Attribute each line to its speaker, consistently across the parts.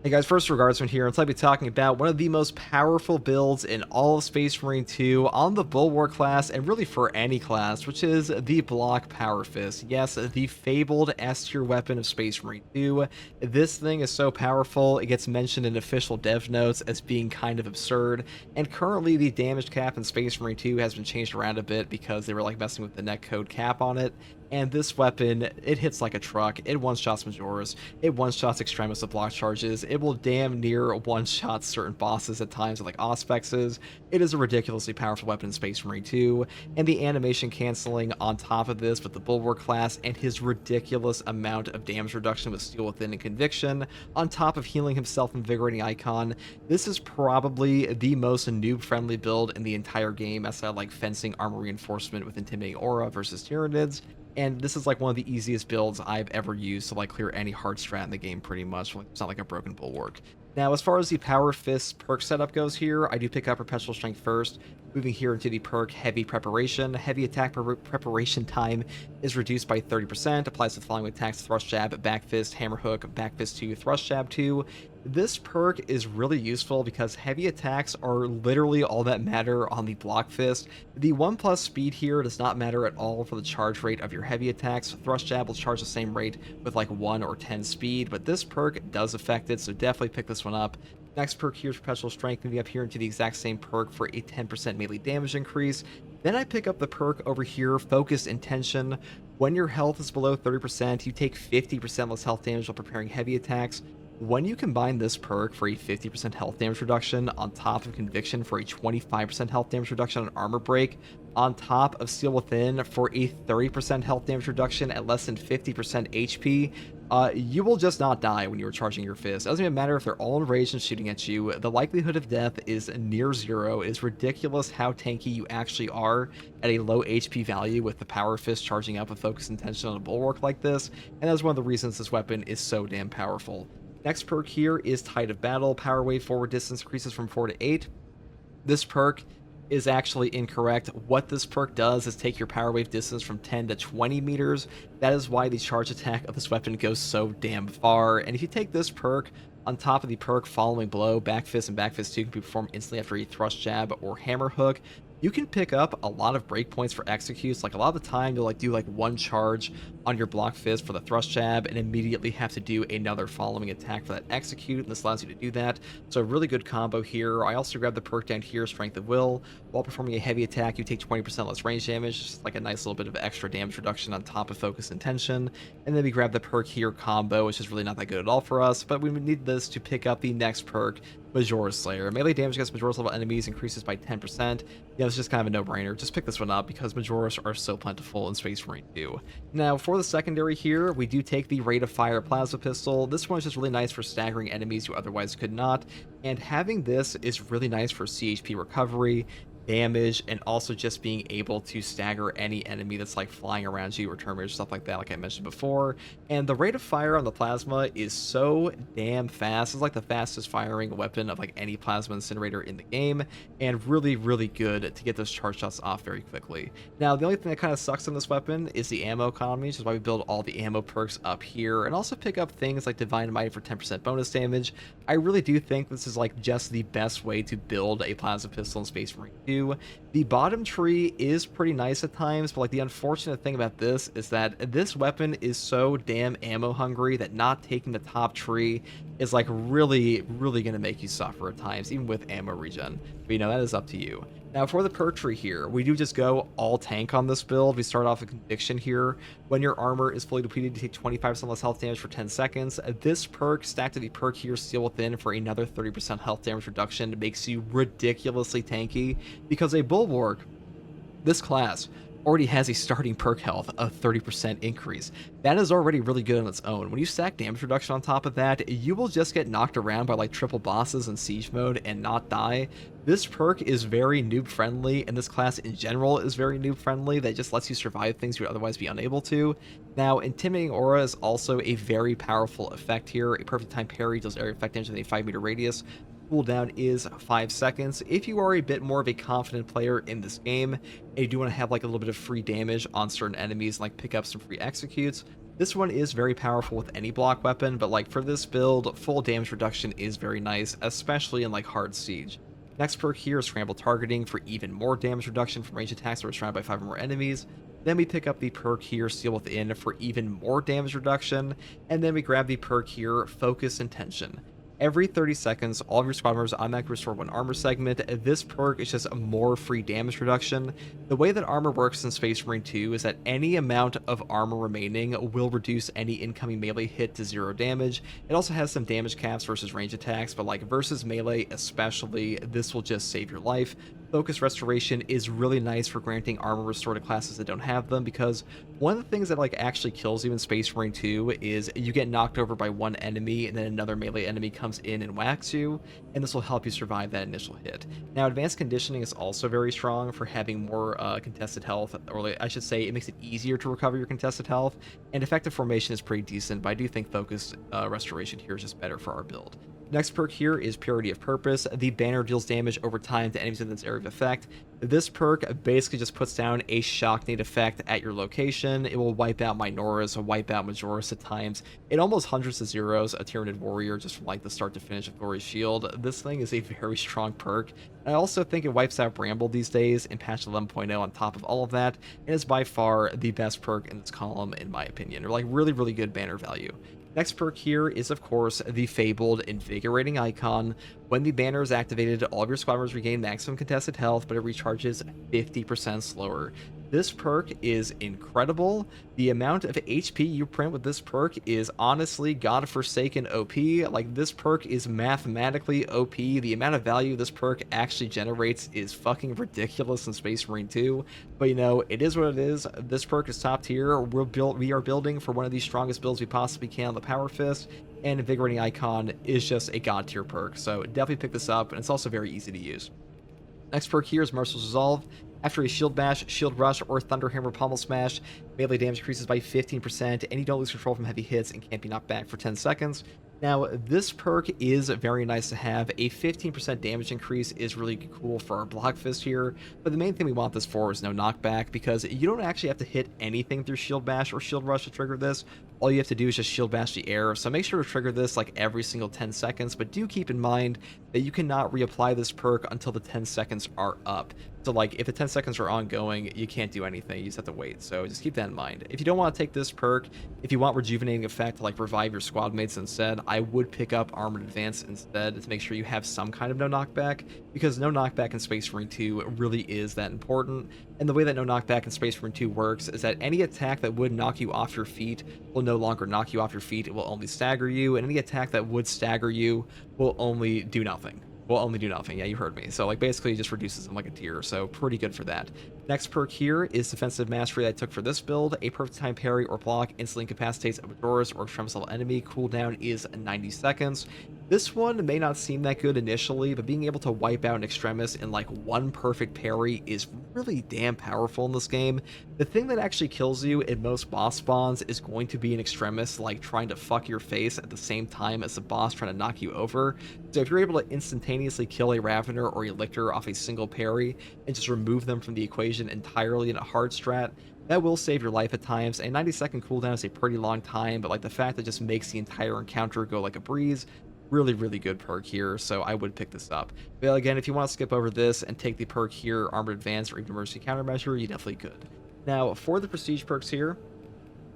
Speaker 1: Hey guys, first regardsman here, and today I'll be talking about one of the most powerful builds in all of Space Marine 2 on the Bulwark class, and really for any class, which is the Block Power Fist. Yes, the fabled S-tier weapon of Space Marine 2. This thing is so powerful, it gets mentioned in official dev notes as being kind of absurd, and currently the damage cap in Space Marine 2 has been changed around a bit because they were like messing with the netcode cap on it. And this weapon, it hits like a truck. It one-shots Majoras. It one-shots Extremis with block charges. It will damn near one-shot certain bosses at times like Auspexes. It is a ridiculously powerful weapon in Space Marine 2. And the animation canceling on top of this with the Bulwark class and his ridiculous amount of damage reduction with Steel Within and Conviction, on top of healing himself Invigorating Icon, this is probably the most noob-friendly build in the entire game, outside like Fencing Armor Reinforcement with Intimidating Aura versus Tyranids. And this is like one of the easiest builds I've ever used to like clear any hard strat in the game pretty much. It's not like a broken Bulwark. Now, as far as the Power Fist perk setup goes here, I do pick up Perpetual Strength first, moving here into the perk Heavy Preparation. Heavy attack preparation time is reduced by 30%, applies to the following attacks: Thrust Jab, Back Fist, Hammer Hook, Back Fist 2, Thrust Jab 2. This perk is really useful because heavy attacks are literally all that matter on the Block Fist. The 1+ speed here does not matter at all for the charge rate of your heavy attacks. Thrust Jab will charge the same rate with like 1 or 10 speed, but this perk does affect it, so definitely pick this one up. Next perk here is Perpetual Strength, moving up here into the exact same perk for a 10% melee damage increase. Then I pick up the perk over here, Focused Intention. When your health is below 30%, you take 50% less health damage while preparing heavy attacks. When you combine this perk for a 50% health damage reduction on top of Conviction for a 25% health damage reduction on Armor Break, on top of Steel Within for a 30% health damage reduction at less than 50% HP, you will just not die when you are charging your fist. It doesn't even matter if they're all enraged and shooting at you. The likelihood of death is near zero. It is ridiculous how tanky you actually are at a low HP value with the Power Fist charging up with Focus Intention on a Bulwark like this, and that's one of the reasons this weapon is so damn powerful. Next perk here is Tide of Battle. Power Wave forward distance increases from 4 to 8. This perk is actually incorrect. What this perk does is take your power wave distance from 10 to 20 meters. That is why the charge attack of this weapon goes so damn far. And if you take this perk on top of the perk Following Blow, Back Fist and Back Fist 2 can be performed instantly after a Thrust Jab or Hammer Hook, you can pick up a lot of breakpoints for executes. Like a lot of the time, you'll like do like one charge on your Block Fist for the Thrust Jab and immediately have to do another following attack for that execute, and this allows you to do that. So a really good combo here. I also grab the perk down here, Strength of Will. While performing a heavy attack, you take 20% less range damage, just like a nice little bit of extra damage reduction on top of Focus Intention. And then we grab the perk here, Combo, which is really not that good at all for us, but we need this to pick up the next perk, Majora Slayer. Melee damage against Majora's level enemies increases by 10%. Yeah, it's just kind of a no-brainer. Just pick this one up because Majoras are so plentiful in Space Marine 2. Now, for the secondary here, we do take the Rate of Fire Plasma Pistol. This one is just really nice for staggering enemies you otherwise could not, and having this is really nice for CHP recovery, damage, and also just being able to stagger any enemy that's like flying around you or terminators, stuff like that, like I mentioned before. And the rate of fire on the plasma is so damn fast. It's like the fastest firing weapon of like any plasma incinerator in the game, and really, really good to get those charge shots off very quickly. Now, the only thing that kind of sucks in this weapon is the ammo economy, which is why we build all the ammo perks up here, and also pick up things like Divine Might for 10% bonus damage. I really do think this is like just the best way to build a plasma pistol in Space Marine 2. The bottom tree is pretty nice at times, but like the unfortunate thing about this is that this weapon is so damn ammo hungry that not taking the top tree is like really, really going to make you suffer at times, even with ammo regen. But you know, that is up to you. Now, for the perk tree here, we do just go all tank on this build. We start off with Conviction here. When your armor is fully depleted, you take 25% less health damage for 10 seconds. This perk, stacked to the perk here, Steel Within, for another 30% health damage reduction, makes you ridiculously tanky, because a Bulwark, this class, already has a starting perk health of 30% increase. That is already really good on its own. When you stack damage reduction on top of that, you will just get knocked around by like triple bosses in siege mode and not die. This perk is very noob friendly, and this class in general is very noob friendly. That just lets you survive things you would otherwise be unable to. Now, Intimidating Aura is also a very powerful effect here. A perfect time parry deals area effect damage within a 5-meter radius. Cooldown is 5 seconds. If you are a bit more of a confident player in this game, and you do want to have like a little bit of free damage on certain enemies, like pick up some free executes, This one is very powerful with any block weapon, but like for this build, full damage reduction is very nice, especially in like hard siege. Next perk here is Scramble Targeting for even more damage reduction from range attacks that are surrounded by 5 or more enemies. Then we pick up the perk here, Seal Within, for even more damage reduction. And then we grab the perk here, Focus and Tension. Every 30 seconds, all of your squad members automatically restore 1 armor segment. This perk is just more free damage reduction. The way that armor works in Space Marine 2 is that any amount of armor remaining will reduce any incoming melee hit to 0 damage. It also has some damage caps versus range attacks, but like versus melee especially, this will just save your life. Focus Restoration is really nice for granting armor restore to classes that don't have them, because one of the things that like actually kills you in Space Marine 2 is you get knocked over by one enemy and then another melee enemy comes in and whacks you, and this will help you survive that initial hit. Now, Advanced Conditioning is also very strong for having more contested health, or I should say it makes it easier to recover your contested health, and Effective Formation is pretty decent, but I do think Focus Restoration here is just better for our build. Next perk here is Purity of Purpose. The banner deals damage over time to enemies within its area of effect. This perk basically just puts down a shock nade effect at your location. It will wipe out Minoras, wipe out Majoris at times. It almost hundreds of zeros a Tyranid Warrior just from like the start to finish of Glorious Shield. This thing is a very strong perk. I also think it wipes out Bramble these days in patch 11.0 on top of all of that, and is by far the best perk in this column in my opinion, or like really, really good banner value. Next perk here is, of course, the fabled Invigorating Icon. When the banner is activated, all of your squad members regain maximum contested health, but it recharges 50% slower. This perk is incredible. The amount of HP you print with this perk is honestly godforsaken OP. Like, this perk is mathematically OP. The amount of value this perk actually generates is fucking ridiculous in Space Marine 2. But you know, it is what it is. This perk is top tier. We are building for one of the strongest builds we possibly can on the Power Fist, and Invigorating Icon is just a god tier perk. So definitely pick this up, and it's also very easy to use. Next perk here is Merciless Resolve. After a Shield Bash, Shield Rush, or Thunderhammer Pommel Smash, melee damage increases by 15%, and you don't lose control from heavy hits and can't be knocked back for 10 seconds. Now, this perk is very nice to have. A 15% damage increase is really cool for our Block Fist here, but the main thing we want this for is no knockback, because you don't actually have to hit anything through Shield Bash or Shield Rush to trigger this. All you have to do is just Shield Bash the air, so make sure to trigger this like every single 10 seconds, but do keep in mind that you cannot reapply this perk until the 10 seconds are up. So like, if the 10 seconds are ongoing, you can't do anything, you just have to wait, so just keep that in mind. If you don't want to take this perk, if you want Rejuvenating Effect to like revive your squad mates instead, I would pick up Armored Advance instead to make sure you have some kind of no knockback, because no knockback in Space Marine 2 really is that important. And the way that no knockback in Space Marine 2 works is that any attack that would knock you off your feet will no longer knock you off your feet, it will only stagger you, and any attack that would stagger you will only do nothing. Yeah, you heard me. So like, basically it just reduces them like a tier, so pretty good for that. Next perk here is Defensive Mastery that I took for this build. A perfect time parry or block instantly incapacitates a Majoris or extremis level enemy. Cooldown is 90 seconds. This one may not seem that good initially, but being able to wipe out an Extremis in like one perfect parry is really damn powerful in this game. The thing that actually kills you in most boss spawns is going to be an Extremis like trying to fuck your face at the same time as the boss trying to knock you over. So if you're able to instantaneously kill a Ravener or a Lictor off a single parry and just remove them from the equation entirely in a hard strat, that will save your life at times. A 90-second cooldown is a pretty long time, but like the fact that it just makes the entire encounter go like a breeze, really, really good perk here, so I would pick this up. But again, if you want to skip over this and take the perk here, Armored Advance or even Emergency Countermeasure, you definitely could. Now, for the Prestige perks here,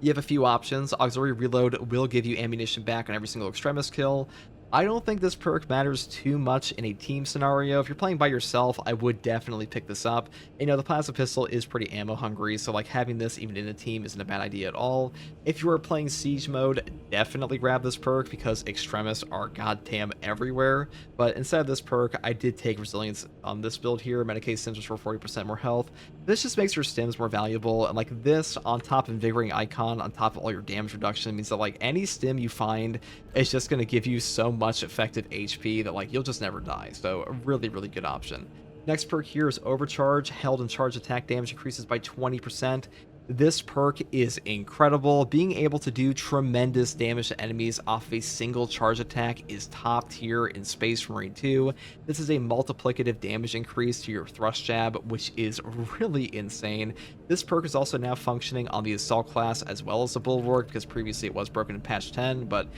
Speaker 1: you have a few options. Auxiliary Reload will give you ammunition back on every single Extremis kill. I don't think this perk matters too much in a team scenario. If you're playing by yourself, I would definitely pick this up. You know, the Plasma Pistol is pretty ammo hungry, so like having this even in a team isn't a bad idea at all. If you are playing Siege mode, definitely grab this perk because Extremis are goddamn everywhere. But instead of this perk, I did take Resilience on this build here. Medicaid Stims restore 40% more health. This just makes your stims more valuable, and like this on top of Invigorating Icon, on top of all your damage reduction, means that like any stim you find is just going to give you so much effective HP that like you'll just never die. So a really, really good option. Next perk here is Overcharge. Held and charged attack damage increases by 20%. This perk is incredible. Being able to do tremendous damage to enemies off of a single charge attack is top tier in Space Marine 2. This is a multiplicative damage increase to your thrust jab, which is really insane. This perk is also now functioning on the Assault class as well as the Bulwark, because previously it was broken in patch 10, but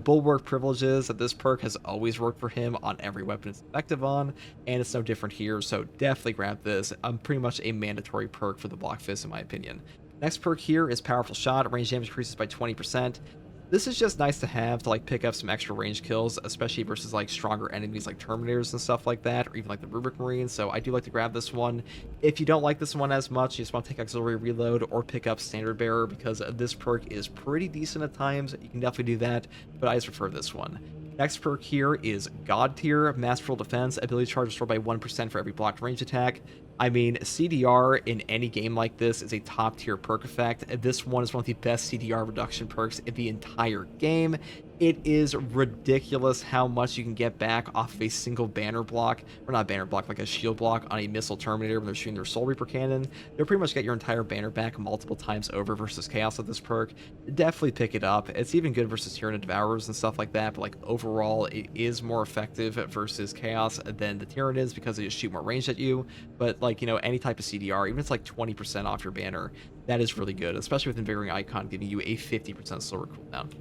Speaker 1: Bulwark privileges that this perk has always worked for him on every weapon it's effective on, and it's no different here, so definitely grab this. Pretty much a mandatory perk for the Block Fist in my opinion. Next perk here is Powerful Shot. Range damage increases by 20%. This is just nice to have to pick up some extra range kills, especially versus stronger enemies like Terminators and stuff like that, or even the Rubric Marines. So I do like to grab this one. If you don't like this one as much, you just want to take Auxiliary Reload or pick up Standard Bearer, because this perk is pretty decent at times. You can definitely do that, but I just prefer this one. Next perk here is God Tier. Masterful Defense. Ability charge restored by 1% for every blocked range attack. I mean, CDR in any game like this is a top tier perk effect. This one is one of the best CDR reduction perks in the entire game. It is ridiculous how much you can get back off of a single banner block, or not banner block, like a shield block on a missile Terminator when they're shooting their Soul Reaper cannon. You'll pretty much get your entire banner back multiple times over versus Chaos with this perk. Definitely pick it up. It's even good versus Tyrannid Devourers and stuff like that, but overall it is more effective versus Chaos than the Tyrannids because they just shoot more range at you. But any type of CDR, even if it's 20% off your banner, that is really good, especially with Invigorating Icon giving you a 50% slower cooldown.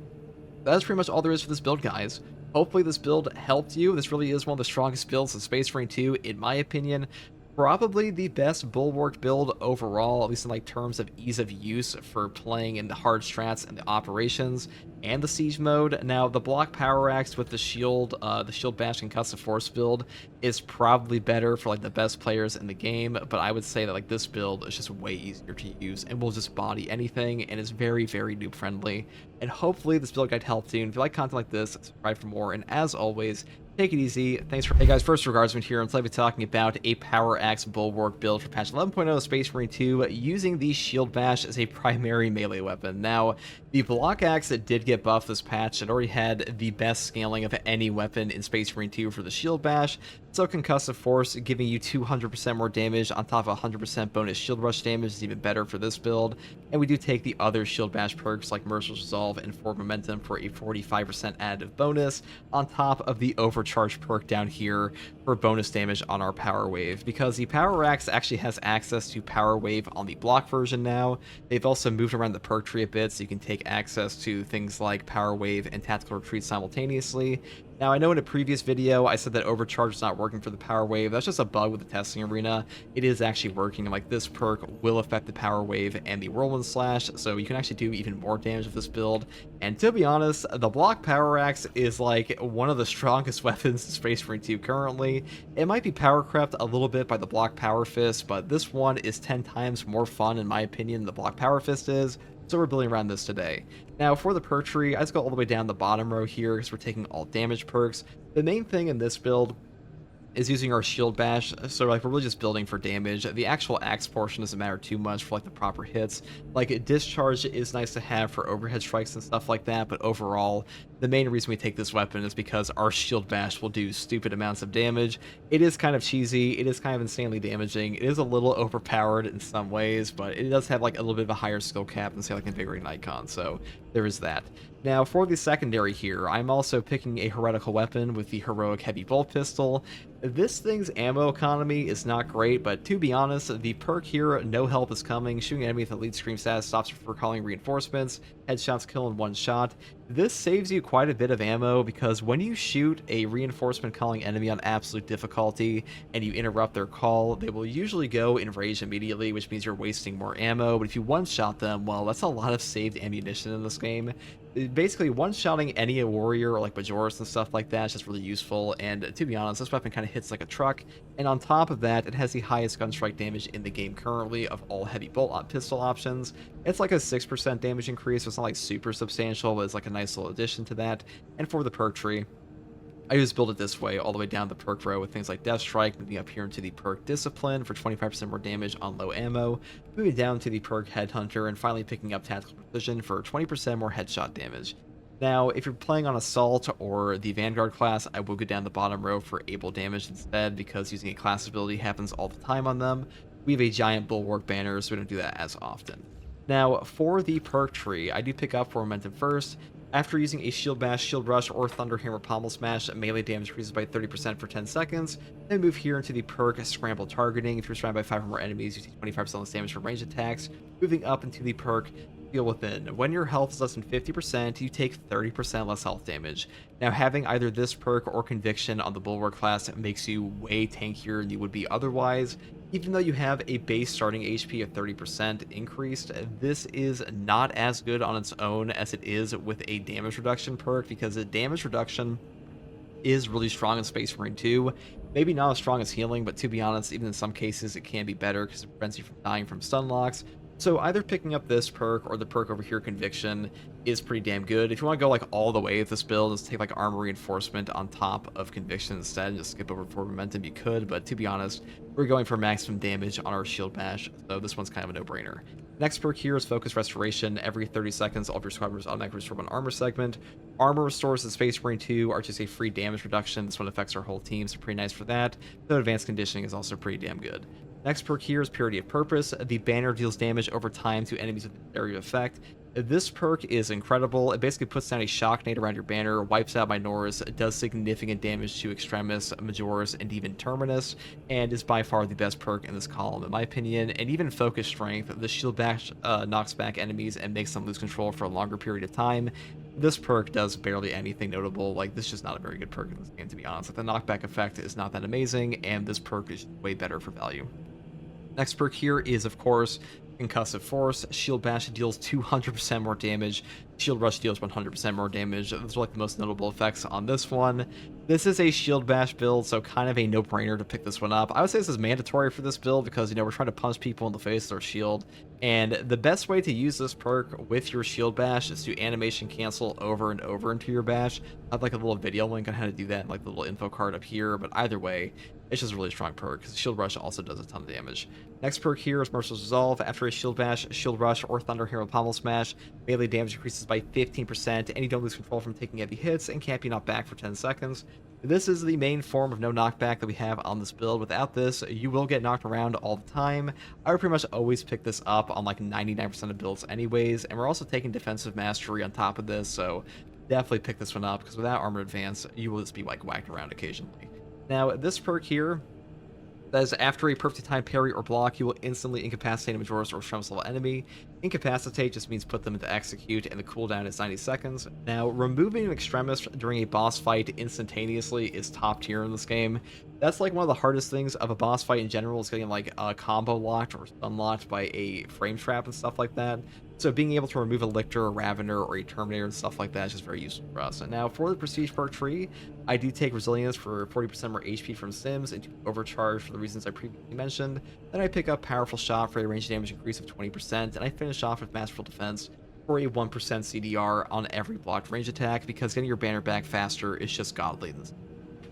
Speaker 1: That's pretty much all there is for this build, guys. Hopefully this build helped you. This really is one of the strongest builds in Space Marine 2, in my opinion. Probably the best Bulwark build overall, at least in terms of ease of use for playing in the hard strats and the operations and the siege mode. Now, the block power axe with the shield bash and concussive force build is probably better for the best players in the game, but I would say that this build is just way easier to use and will just body anything and is very, very noob friendly. And hopefully this build guide helped you. And if you like content like this, subscribe for more. And as always, take it easy. Thanks for... Hey guys, first regardsman here, and today I'll be talking about a Power Axe Bulwark build for patch 11.0 of Space Marine 2 using the Shield Bash as a primary melee weapon. Now, the Block Axe that did get buffed this patch, it already had the best scaling of any weapon in Space Marine 2 for the Shield Bash. So Concussive Force giving you 200% more damage on top of 100% bonus Shield Rush damage is even better for this build. And we do take the other Shield Bash perks like Merciless Resolve and Forward Momentum for a 45% additive bonus on top of the Overcharge perk down here for bonus damage on our Power Wave, because the Power Axe actually has access to Power Wave on the block version now. They've also moved around the perk tree a bit, so you can take access to things like Power Wave and Tactical Retreat simultaneously. Now, I know in a previous video I said that Overcharge is not working for the Power Wave. That's just a bug with the testing arena. It is actually working, and this perk will affect the Power Wave and the Whirlwind Slash, so you can actually do even more damage with this build. And to be honest, the Block Power Axe is one of the strongest weapons in Space Marine 2 currently. It might be power crept a little bit by the Block Power Fist, but this one is 10 times more fun in my opinion than the Block Power Fist is. So we're building around this today. Now for the perk tree, I just go all the way down the bottom row here because we're taking all damage perks. The main thing in this build is using our shield bash, so we're really just building for damage. The actual axe portion doesn't matter too much for the proper hits. Discharge is nice to have for overhead strikes and stuff like that, but overall the main reason we take this weapon is because our shield bash will do stupid amounts of damage. It is kind of cheesy, it is kind of insanely damaging, it is a little overpowered in some ways, but it does have a little bit of a higher skill cap than say Invigorating Icon, so there is that. Now for the secondary here, I'm also picking a heretical weapon with the heroic heavy bolt pistol. This thing's ammo economy is not great, but to be honest, the perk here, No Help is Coming, shooting an enemy with elite scream status stops for calling reinforcements, headshots kill in one shot. This saves you quite a bit of ammo because when you shoot a reinforcement calling enemy on absolute difficulty and you interrupt their call, they will usually go in rage immediately, which means you're wasting more ammo. But if you one-shot them, well, that's a lot of saved ammunition in this game. Basically, one-shotting any warrior or Majoris and stuff like that is just really useful, and to be honest, this weapon kind of hits like a truck, and on top of that, it has the highest gun strike damage in the game currently of all heavy bolt pistol options. It's a 6% damage increase, so it's not super substantial, but it's a nice little addition to that. And for the perk tree, I just build it this way, all the way down the perk row with things like Death Strike, moving up here into the perk Discipline for 25% more damage on low ammo, moving down to the perk Headhunter, and finally picking up Tactical Precision for 20% more headshot damage. Now, if you're playing on Assault or the Vanguard class, I will go down the bottom row for Able Damage instead, because using a class ability happens all the time on them. We have a giant Bulwark banner, so we don't do that as often. Now, for the perk tree, I do pick up for momentum first. After using a Shield Bash, Shield Rush, or Thunder Hammer Pommel Smash, melee damage increases by 30% for 10 seconds. Then move here into the perk Scramble Targeting. If you're surrounded by 5 or more enemies, you take 25% less damage for ranged attacks. Moving up into the perk Feel Within. When your health is less than 50%, you take 30% less health damage. Now, having either this perk or Conviction on the Bulwark class makes you way tankier than you would be otherwise. Even though you have a base starting HP of 30% increased, this is not as good on its own as it is with a damage reduction perk, because the damage reduction is really strong in Space Marine 2. Maybe not as strong as healing, but to be honest, even in some cases it can be better because it prevents you from dying from stun locks. So either picking up this perk or the perk over here, Conviction, is pretty damn good. If you want to go like all the way with this build, just take like Armor Reinforcement on top of Conviction instead and just skip over for momentum, you could, but to be honest, we're going for maximum damage on our Shield Bash, so this one's kind of a no-brainer. Next perk here is Focus Restoration. Every 30 seconds, all of your squad members automatically restore one armor segment. Armor Restores in Space Marine 2 are just a free damage reduction. This one affects our whole team, so pretty nice for that. The Advanced Conditioning is also pretty damn good. Next perk here is Purity of Purpose. The banner deals damage over time to enemies with area effect. This perk is incredible. It basically puts down a shock nade around your banner, wipes out Minoris, does significant damage to Extremis, Majoris, and even Terminus, and is by far the best perk in this column, in my opinion. And even Focus Strength, the Shield Bash knocks back enemies and makes them lose control for a longer period of time. This perk does barely anything notable. Like, this is just not a very good perk in this game, to be honest. Like, the knockback effect is not that amazing, and this perk is way better for value. Next perk here is, of course, Concussive Force. Shield Bash deals 200% more damage. Shield Rush deals 100% more damage. Those are like the most notable effects on this one. This is a Shield Bash build, so kind of a no-brainer to pick this one up. I would say this is mandatory for this build because, you know, we're trying to punch people in the face with our shield. And the best way to use this perk with your Shield Bash is to animation cancel over and over into your bash. I have like a little video link on how to do that, like the little info card up here, but either way, it's just a really strong perk because Shield Rush also does a ton of damage. Next perk here is Merciless Resolve. After a Shield Bash, Shield Rush, or Thunder Hero Pommel Smash, melee damage increases by 15%, and you don't lose control from taking heavy hits, and can't be knocked back for 10 seconds. This is the main form of no knockback that we have on this build. Without this, you will get knocked around all the time. I would pretty much always pick this up on like 99% of builds anyways, and we're also taking Defensive Mastery on top of this, so definitely pick this one up, because without Armor Advance, you will just be like whacked around occasionally. Now, this perk here, that is after a perfect time parry or block, you will instantly incapacitate a Majoris or Extremis level enemy. Incapacitate just means put them into execute, and the cooldown is 90 seconds. Now, removing an Extremis during a boss fight instantaneously is top tier in this game. That's like one of the hardest things of a boss fight in general, is getting like combo locked or stun locked by a frame trap and stuff like that. So being able to remove a Lictor, a Ravener, or a Terminator and stuff like that is just very useful for us. And now for the Prestige perk tree, I do take Resilience for 40% more HP from Sims and Overcharge for the reasons I previously mentioned. Then I pick up Powerful Shot for a range damage increase of 20%, and I finish off with Masterful Defense for a 1% CDR on every blocked range attack, because getting your banner back faster is just godly in this.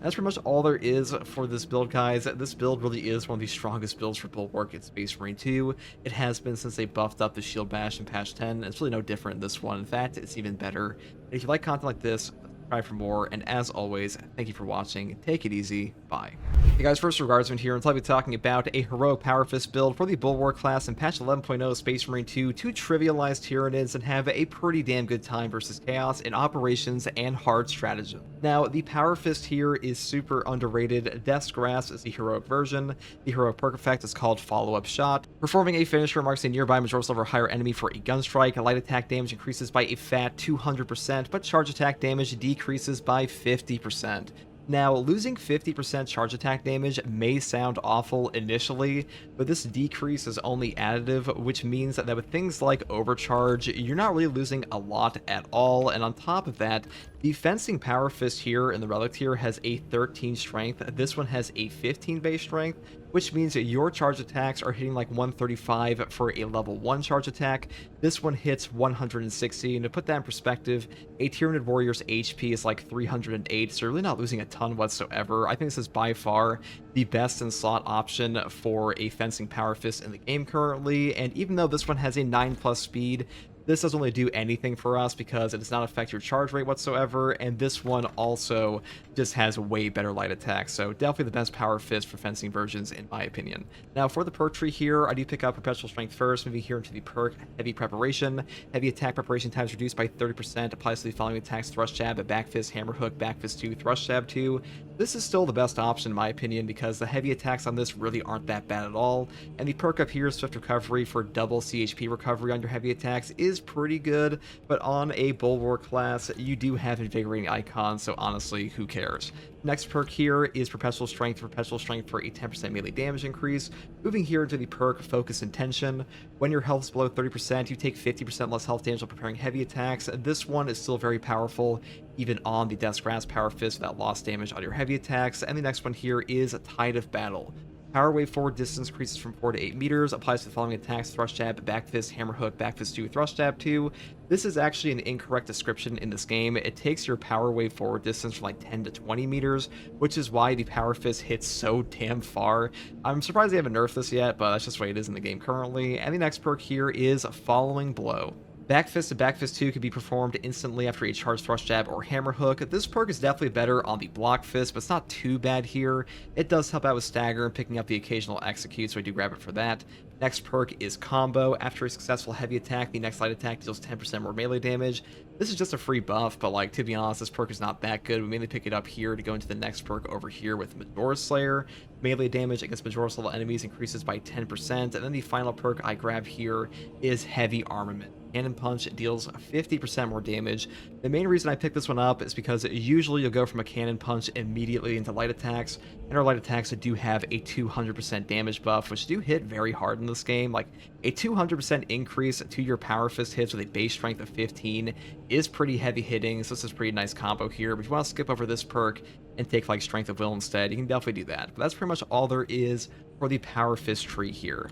Speaker 1: That's pretty much all there is for this build, guys. This build really is one of the strongest builds for Bulwark in Space Marine 2. It has been since they buffed up the Shield Bash in patch 10, and it's really no different in this one. In fact, it's even better. And if you like content like this, subscribe for more, and as always, thank you for watching. Take it easy. Bye. Hey guys, first regardsman here, and I'll be talking about a heroic Power Fist build for the Bulwark class in patch 11.0 Space Marine 2 to trivialize Tyranids and have a pretty damn good time versus Chaos in operations and hard stratagem. Now, the Power Fist here is super underrated. Death's Grasp is the heroic version. The heroic perk effect is called Follow-Up Shot. Performing a finisher marks a nearby Majoris level or higher enemy for a gun strike. Light attack damage increases by a fat 200%, but charge attack damage decreases by 50%. Now, losing 50% charge attack damage may sound awful initially, but this decrease is only additive, which means that with things like Overcharge, you're not really losing a lot at all. And on top of that, the Fencing Power Fist here in the Relic tier has a 13 strength. This one has a 15 base strength, which means that your charge attacks are hitting like 135 for a level 1 charge attack. This one hits 160, and to put that in perspective, a Tyranid Warrior's HP is like 308, so you're really not losing a ton whatsoever. I think this is by far the best in slot option for a Fencing Power Fist in the game currently, and even though this one has a 9+ speed, This doesn't really do anything for us because it does not affect your charge rate whatsoever, and this one also just has way better light attack, so definitely the best power fist for fencing versions in my opinion. Now for the perk tree here, I do pick up Perpetual Strength first, moving here into the perk Heavy Preparation. Heavy attack preparation time is reduced by 30%, applies to the following attacks: Thrust Jab, Back Fist, Hammer Hook, Back Fist 2, Thrust Jab 2. This is still the best option in my opinion because the heavy attacks on this really aren't that bad at all, and the perk up here, Swift Recovery, for double CHP recovery on your heavy attacks is pretty good, but on a Bulwark class, you do have Invigorating icons, so honestly, who cares? Next perk here is Perpetual Strength for a 10% melee damage increase. Moving here into the perk Focus and Tension. When your health is below 30%, you take 50% less health damage while preparing heavy attacks. This one is still very powerful, even on the Death's Grasp Power Fist without lost damage on your heavy attacks. And the next one here is Tide of Battle. Power wave forward distance increases from 4 to 8 meters, applies to the following attacks: Thrust Jab, Back Fist, Hammer Hook, Back Fist 2, Thrust Jab 2. This is actually an incorrect description in this game. It takes your power wave forward distance from like 10 to 20 meters, which is why the Power Fist hits so damn far. I'm surprised they haven't nerfed this yet, but that's just the way it is in the game currently. And the next perk here is Following Blow. Back Fist and Back Fist 2 can be performed instantly after a charged Thrust Jab or Hammer Hook. This perk is definitely better on the Block Fist, but it's not too bad here. It does help out with Stagger and picking up the occasional Execute, so I do grab it for that. Next perk is Combo. After a successful heavy attack, the next light attack deals 10% more melee damage. This is just a free buff, but like, to be honest, this perk is not that good. We mainly pick it up here to go into the next perk over here with Majora's Slayer. Melee damage against Majora's level enemies increases by 10%, and then the final perk I grab here is Heavy Armament. Cannon Punch deals 50% more damage. The main reason I picked this one up is because usually you'll go from a Cannon Punch immediately into light attacks, and our light attacks do have a 200% damage buff, which do hit very hard in this game. Like, a 200% increase to your Power Fist hits with a base strength of 15 is pretty heavy hitting, so this is a pretty nice combo here. But if you want to skip over this perk and take like Strength of Will instead, you can definitely do that. But that's pretty much all there is for the Power Fist tree here.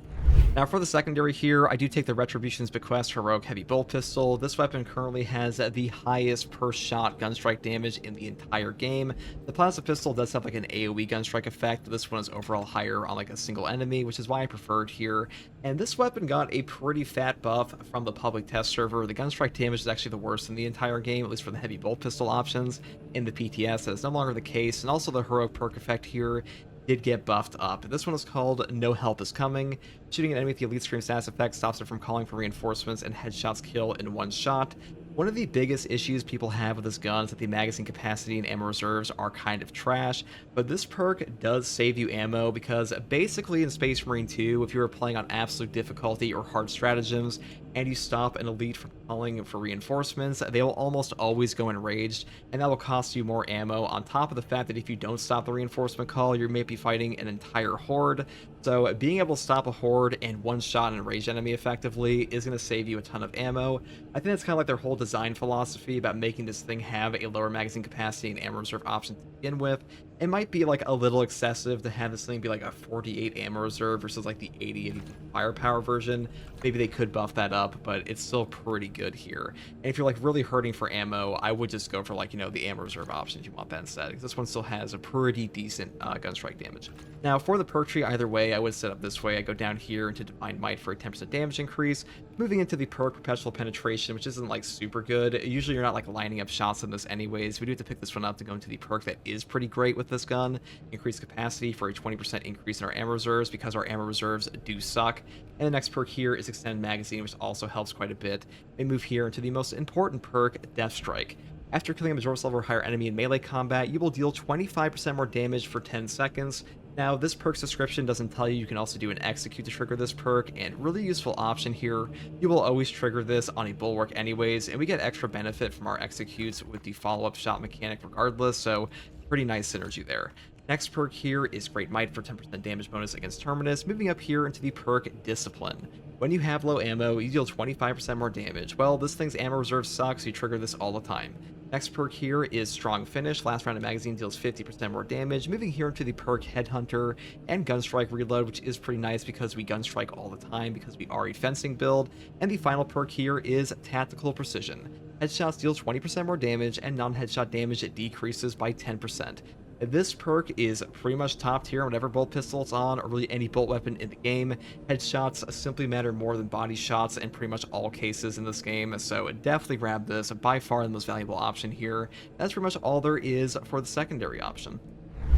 Speaker 1: Now for the secondary here, I do take the Retribution's Bequest Heroic Heavy Bolt Pistol. This weapon currently has the highest per shot gunstrike damage in the entire game. The Plasma Pistol does have like an AoE gunstrike effect, but this one is overall higher on like a single enemy, which is why I preferred here. And this weapon got a pretty fat buff from the public test server. The gunstrike damage is actually the worst in the entire game, at least for the Heavy Bolt Pistol options. In the PTS, that is no longer the case, and also the Heroic perk effect here did get buffed up. This one is called No Help Is Coming. Shooting an enemy with the Elite Scream status effect stops it from calling for reinforcements, and headshots kill in one shot. One of the biggest issues people have with this gun is that the magazine capacity and ammo reserves are kind of trash, but this perk does save you ammo because basically in Space Marine 2, if you were playing on absolute difficulty or hard stratagems, and you stop an elite from calling for reinforcements, they will almost always go enraged, and that will cost you more ammo, on top of the fact that if you don't stop the reinforcement call, you may be fighting an entire horde. So being able to stop a horde and one-shot an enraged enemy effectively is going to save you a ton of ammo. I think that's kind of like their whole design philosophy about making this thing have a lower magazine capacity and ammo reserve option to begin with. It might be like a little excessive to have this thing be like a 48 ammo reserve versus like the 80 firepower version. Maybe they could buff that up, but it's still pretty good here. And if you're like really hurting for ammo, I would just go for like, you know, the ammo reserve option if you want that instead, because this one still has a pretty decent gunstrike damage. Now for the perk tree, either way, I would set up this way. I go down here into Divine Might for a 10% damage increase, moving into the perk Perpetual Penetration, which isn't like super good. Usually you're not like lining up shots on this anyways. We do have to pick this one up to go into the perk that is pretty great with this gun. Increased capacity for a 20% increase in our ammo reserves because our ammo reserves do suck. And the next perk here is Extended Magazine, which also helps quite a bit. We move here into the most important perk, Death Strike. After killing a Majora's level or higher enemy in melee combat, you will deal 25% more damage for 10 seconds. Now, this perk's description doesn't tell you can also do an execute to trigger this perk, and really useful option here. You will always trigger this on a Bulwark anyways, and we get extra benefit from our executes with the follow-up shot mechanic regardless, so pretty nice synergy there. Next perk here is Great Might for 10% damage bonus against Terminus, moving up here into the perk Discipline. When you have low ammo, you deal 25% more damage. Well, this thing's ammo reserve sucks, so you trigger this all the time. Next perk here is Strong Finish. Last round of magazine deals 50% more damage. Moving here into the perk Headhunter and Gunstrike Reload, which is pretty nice because we Gunstrike all the time because we are a fencing build. And the final perk here is Tactical Precision. Headshots deal 20% more damage, and non-headshot damage decreases by 10%. This perk is pretty much top tier whenever bolt pistol it's on, or really any bolt weapon in the game. Headshots simply matter more than body shots in pretty much all cases in this game, so definitely grab this, by far the most valuable option here. That's pretty much all there is for the secondary option.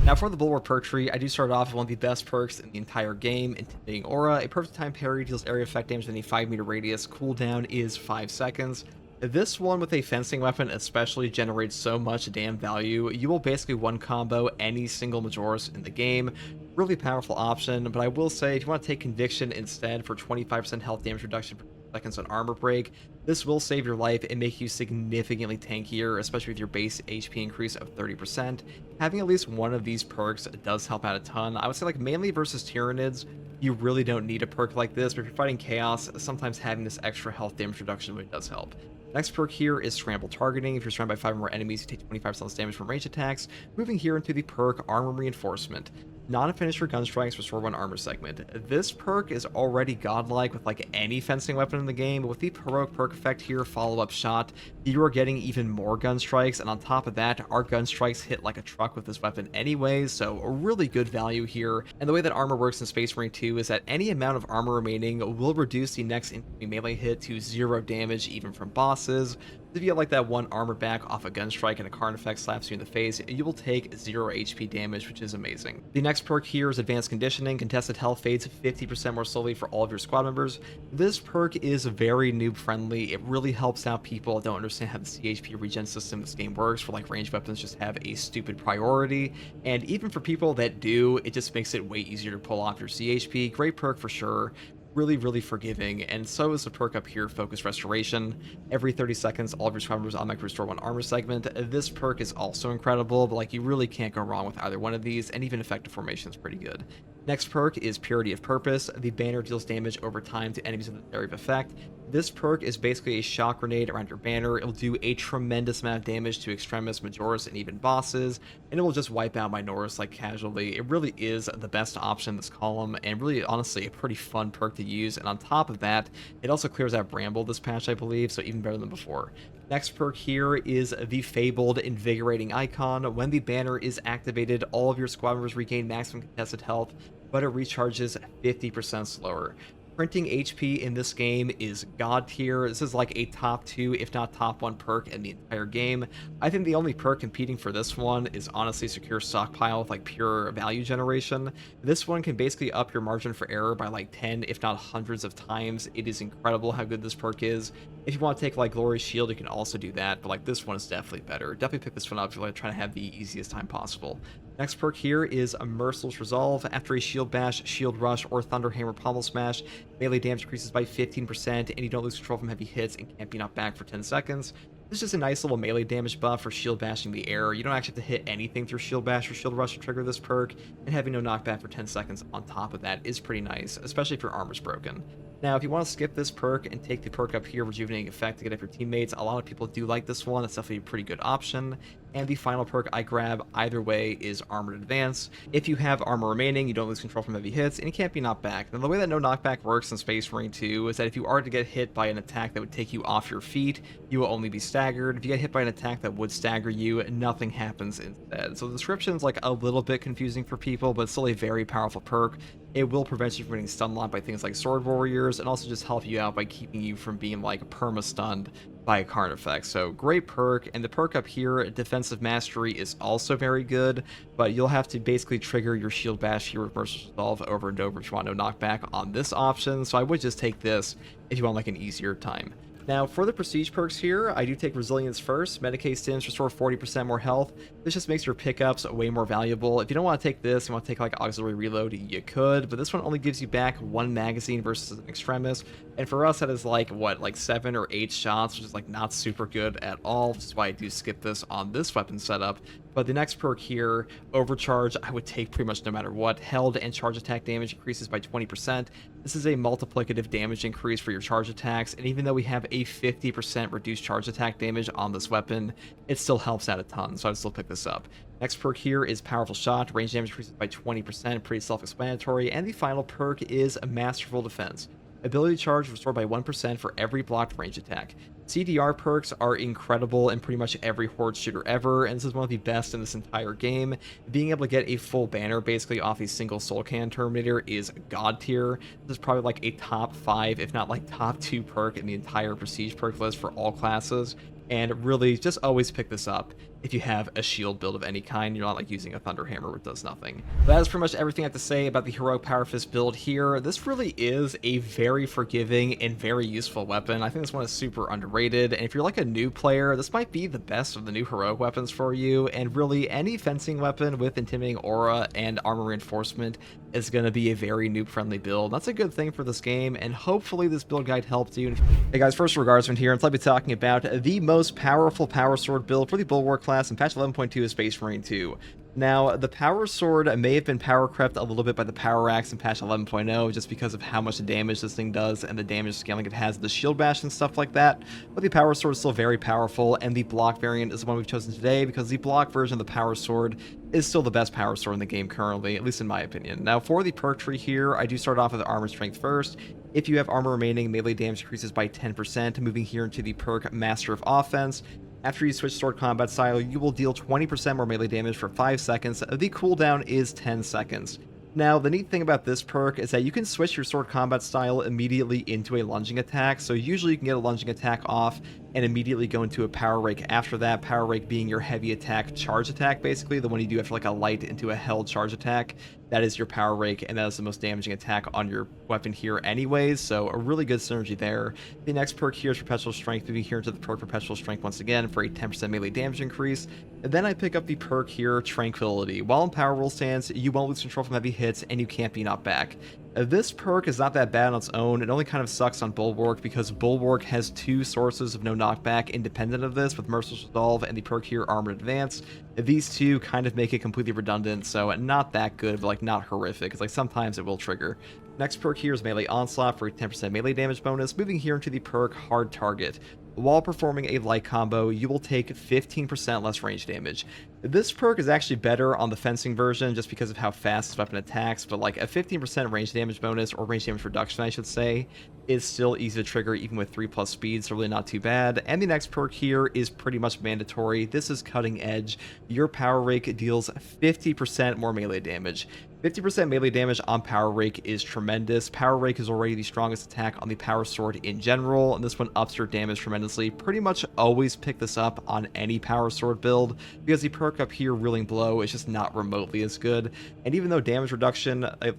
Speaker 1: Now for the Bulwark perk tree, I do start off with one of the best perks in the entire game, Intimidating Aura. A perfect time parry deals area effect damage within a 5-meter radius. Cooldown is 5 seconds. This one with a fencing weapon especially generates so much damn value. You will basically one combo any single Majoris in the game. Really powerful option, but I will say if you want to take Conviction instead for 25% health damage reduction per seconds on armor break, this will save your life and make you significantly tankier, especially with your base HP increase of 30%. Having at least one of these perks does help out a ton. I would say like mainly versus Tyranids, you really don't need a perk like this, but if you're fighting Chaos, sometimes having this extra health damage reduction really does help. Next perk here is Scramble Targeting. If you're surrounded by 5 or more enemies, you take 25% less damage from range attacks. Moving here into the perk Armor Reinforcement. Non-finisher gun strikes restore 1 armor segment. This perk is already godlike with like any fencing weapon in the game, but with the heroic perk effect here, follow-up shot, you are getting even more gun strikes, and on top of that, our gun strikes hit like a truck with this weapon anyways, so a really good value here. And the way that armor works in Space Marine 2 is that any amount of armor remaining will reduce the next incoming melee hit to 0 damage even from bosses. If you get like that 1 armor back off a gun strike and a Karn effect slaps you in the face, you will take 0 HP damage, which is amazing. The next perk here is Advanced Conditioning. Contested health fades 50% more slowly for all of your squad members. This perk is very noob friendly. It really helps out people that don't understand how the CHP regen system in this game works, where like ranged weapons just have a stupid priority. And even for people that do, it just makes it way easier to pull off your CHP. Great perk for sure. Really forgiving, and so is the perk up here, Focus Restoration. Every 30 seconds, all of your squad members automatically restore 1 armor segment. This perk is also incredible, but like you really can't go wrong with either one of these, and even Effective Formation is pretty good. Next perk is Purity of Purpose. The banner deals damage over time to enemies with the area of effect. This perk is basically a shock grenade around your banner. It'll do a tremendous amount of damage to Extremis, Majoris, and even bosses, and it will just wipe out Minoris like casually. It really is the best option in this column, and really honestly a pretty fun perk to use. And on top of that, it also clears out Bramble this patch, I believe, so even better than before. Next perk here is the Fabled Invigorating Icon. When the banner is activated, all of your squad members regain maximum contested health, but it recharges 50% slower. Printing HP in this game is god tier. This is like a top 2, if not top 1 perk in the entire game. I think the only perk competing for this one is honestly Secure Stockpile with like pure value generation. This one can basically up your margin for error by like 10, if not hundreds of times. It is incredible how good this perk is. If you want to take like Glorious Shield, you can also do that, but like this one is definitely better. Definitely pick this one up if you're like trying to have the easiest time possible. Next perk here is a Merciless Resolve. After a Shield Bash, Shield Rush, or Thunderhammer Pommel Smash, melee damage increases by 15%, and you don't lose control from heavy hits and can't be knocked back for 10 seconds. This is just a nice little melee damage buff for shield bashing the air. You don't actually have to hit anything through Shield Bash or Shield Rush to trigger this perk, and having no knockback for 10 seconds on top of that is pretty nice, especially if your armor's broken. Now, if you want to skip this perk and take the perk up here, Rejuvenating Effect, to get up your teammates, a lot of people do like this one. It's definitely a pretty good option. And the final perk I grab either way is Armored Advance. If you have armor remaining, you don't lose control from heavy hits, and you can't be knocked back. Now, the way that no knockback works in Space Marine 2 is that if you are to get hit by an attack that would take you off your feet, you will only be staggered. If you get hit by an attack that would stagger you, nothing happens instead. So the description's like a little bit confusing for people, but it's still a very powerful perk. It will prevent you from getting stun locked by things like Sword Warriors, and also just help you out by keeping you from being like perma-stunned by a Karn effect. So great perk. And the perk up here, Defensive Mastery, is also very good, but you'll have to basically trigger your Shield Bash here with Merciless Resolve over and over if you want no knockback on this option. So I would just take this if you want like an easier time. Now, for the prestige perks here, I do take Resilience first. Medicae Stims restore 40% more health. This just makes your pickups way more valuable. If you don't want to take this, you want to take like Auxiliary Reload, you could, but this one only gives you back 1 magazine versus an Extremis. And for us, that is like, what, like 7 or 8 shots, which is like not super good at all, which is why I do skip this on this weapon setup. But the next perk here, Overcharge, I would take pretty much no matter what. Held and charge attack damage increases by 20%. This is a multiplicative damage increase for your charge attacks, and even though we have a 50% reduced charge attack damage on this weapon, it still helps out a ton, so I'd still pick this up. Next perk here is Powerful Shot. Range damage increases by 20%, pretty self-explanatory. And the final perk is Masterful Defense. Ability charge restored by 1% for every blocked range attack. CDR perks are incredible in pretty much every horde shooter ever, and this is one of the best in this entire game. Being able to get a full banner basically off a single Soul Cannon Terminator is god tier. This is probably like a top 5, if not like top 2 perk in the entire Prestige perk list for all classes. And really, just always pick this up if you have a shield build of any kind. You're not like using a Thunder Hammer, which does nothing. But that is pretty much everything I have to say about the Heroic Power Fist build here. This really is a very forgiving and very useful weapon. I think this one is super underrated, and if you're like a new player, this might be the best of the new heroic weapons for you, and really any fencing weapon with Intimidating Aura and Armor Reinforcement is going to be a very noob-friendly build. That's a good thing for this game, and hopefully this build guide helped you. Hey guys, first Regardsman here, and I'll be talking about the most powerful Power Sword build for the Bulwark class in patch 11.2 of Space Marine 2. Now, the Power Sword may have been power crept a little bit by the Power Axe in patch 11.0 just because of how much damage this thing does and the damage scaling it has, the Shield Bash and stuff like that, but the Power Sword is still very powerful, and the block variant is the one we've chosen today because the block version of the Power Sword is still the best Power Sword in the game currently, at least in my opinion. Now, for the perk tree here, I do start off with Armor Strength first. If you have armor remaining, melee damage increases by 10%, moving here into the perk Master of Offense. After you switch sword combat style, you will deal 20% more melee damage for 5 seconds. The cooldown is 10 seconds. Now, the neat thing about this perk is that you can switch your sword combat style immediately into a lunging attack. So usually you can get a lunging attack off and immediately go into a power rake after that. Power rake being your heavy attack charge attack, basically the one you do after like a light into a held charge attack. That is your power rake, and that is the most damaging attack on your weapon here anyways, so a really good synergy there. The next perk here is Perpetual Strength, moving here into the perk Perpetual Strength once again for a 10% melee damage increase. And then I pick up the perk here, Tranquility. While in power roll stance, you won't lose control from heavy hits, and you can't be knocked back. This perk is not that bad on its own. It only kind of sucks on Bulwark because Bulwark has 2 sources of no knockback independent of this, with Merciless Resolve and the perk here, Armored Advance. These two kind of make it completely redundant, so not that good, but like not horrific, because like sometimes it will trigger. Next perk here is Melee Onslaught for a 10% melee damage bonus, moving here into the perk Hard Target. While performing a light combo, you will take 15% less range damage. This perk is actually better on the fencing version just because of how fast this weapon attacks, but like a 15% range damage bonus, or range damage reduction I should say, is still easy to trigger even with 3+ speed, so really not too bad. And the next perk here is pretty much mandatory. This is Cutting Edge. Your Power Rake deals 50% more melee damage. 50% melee damage on Power Rake is tremendous. Power Rake is already the strongest attack on the Power Sword in general, and this one ups your damage tremendously. Pretty much always pick this up on any Power Sword build, because the perk up here, Reeling Blow, is just not remotely as good. And even though damage reduction, I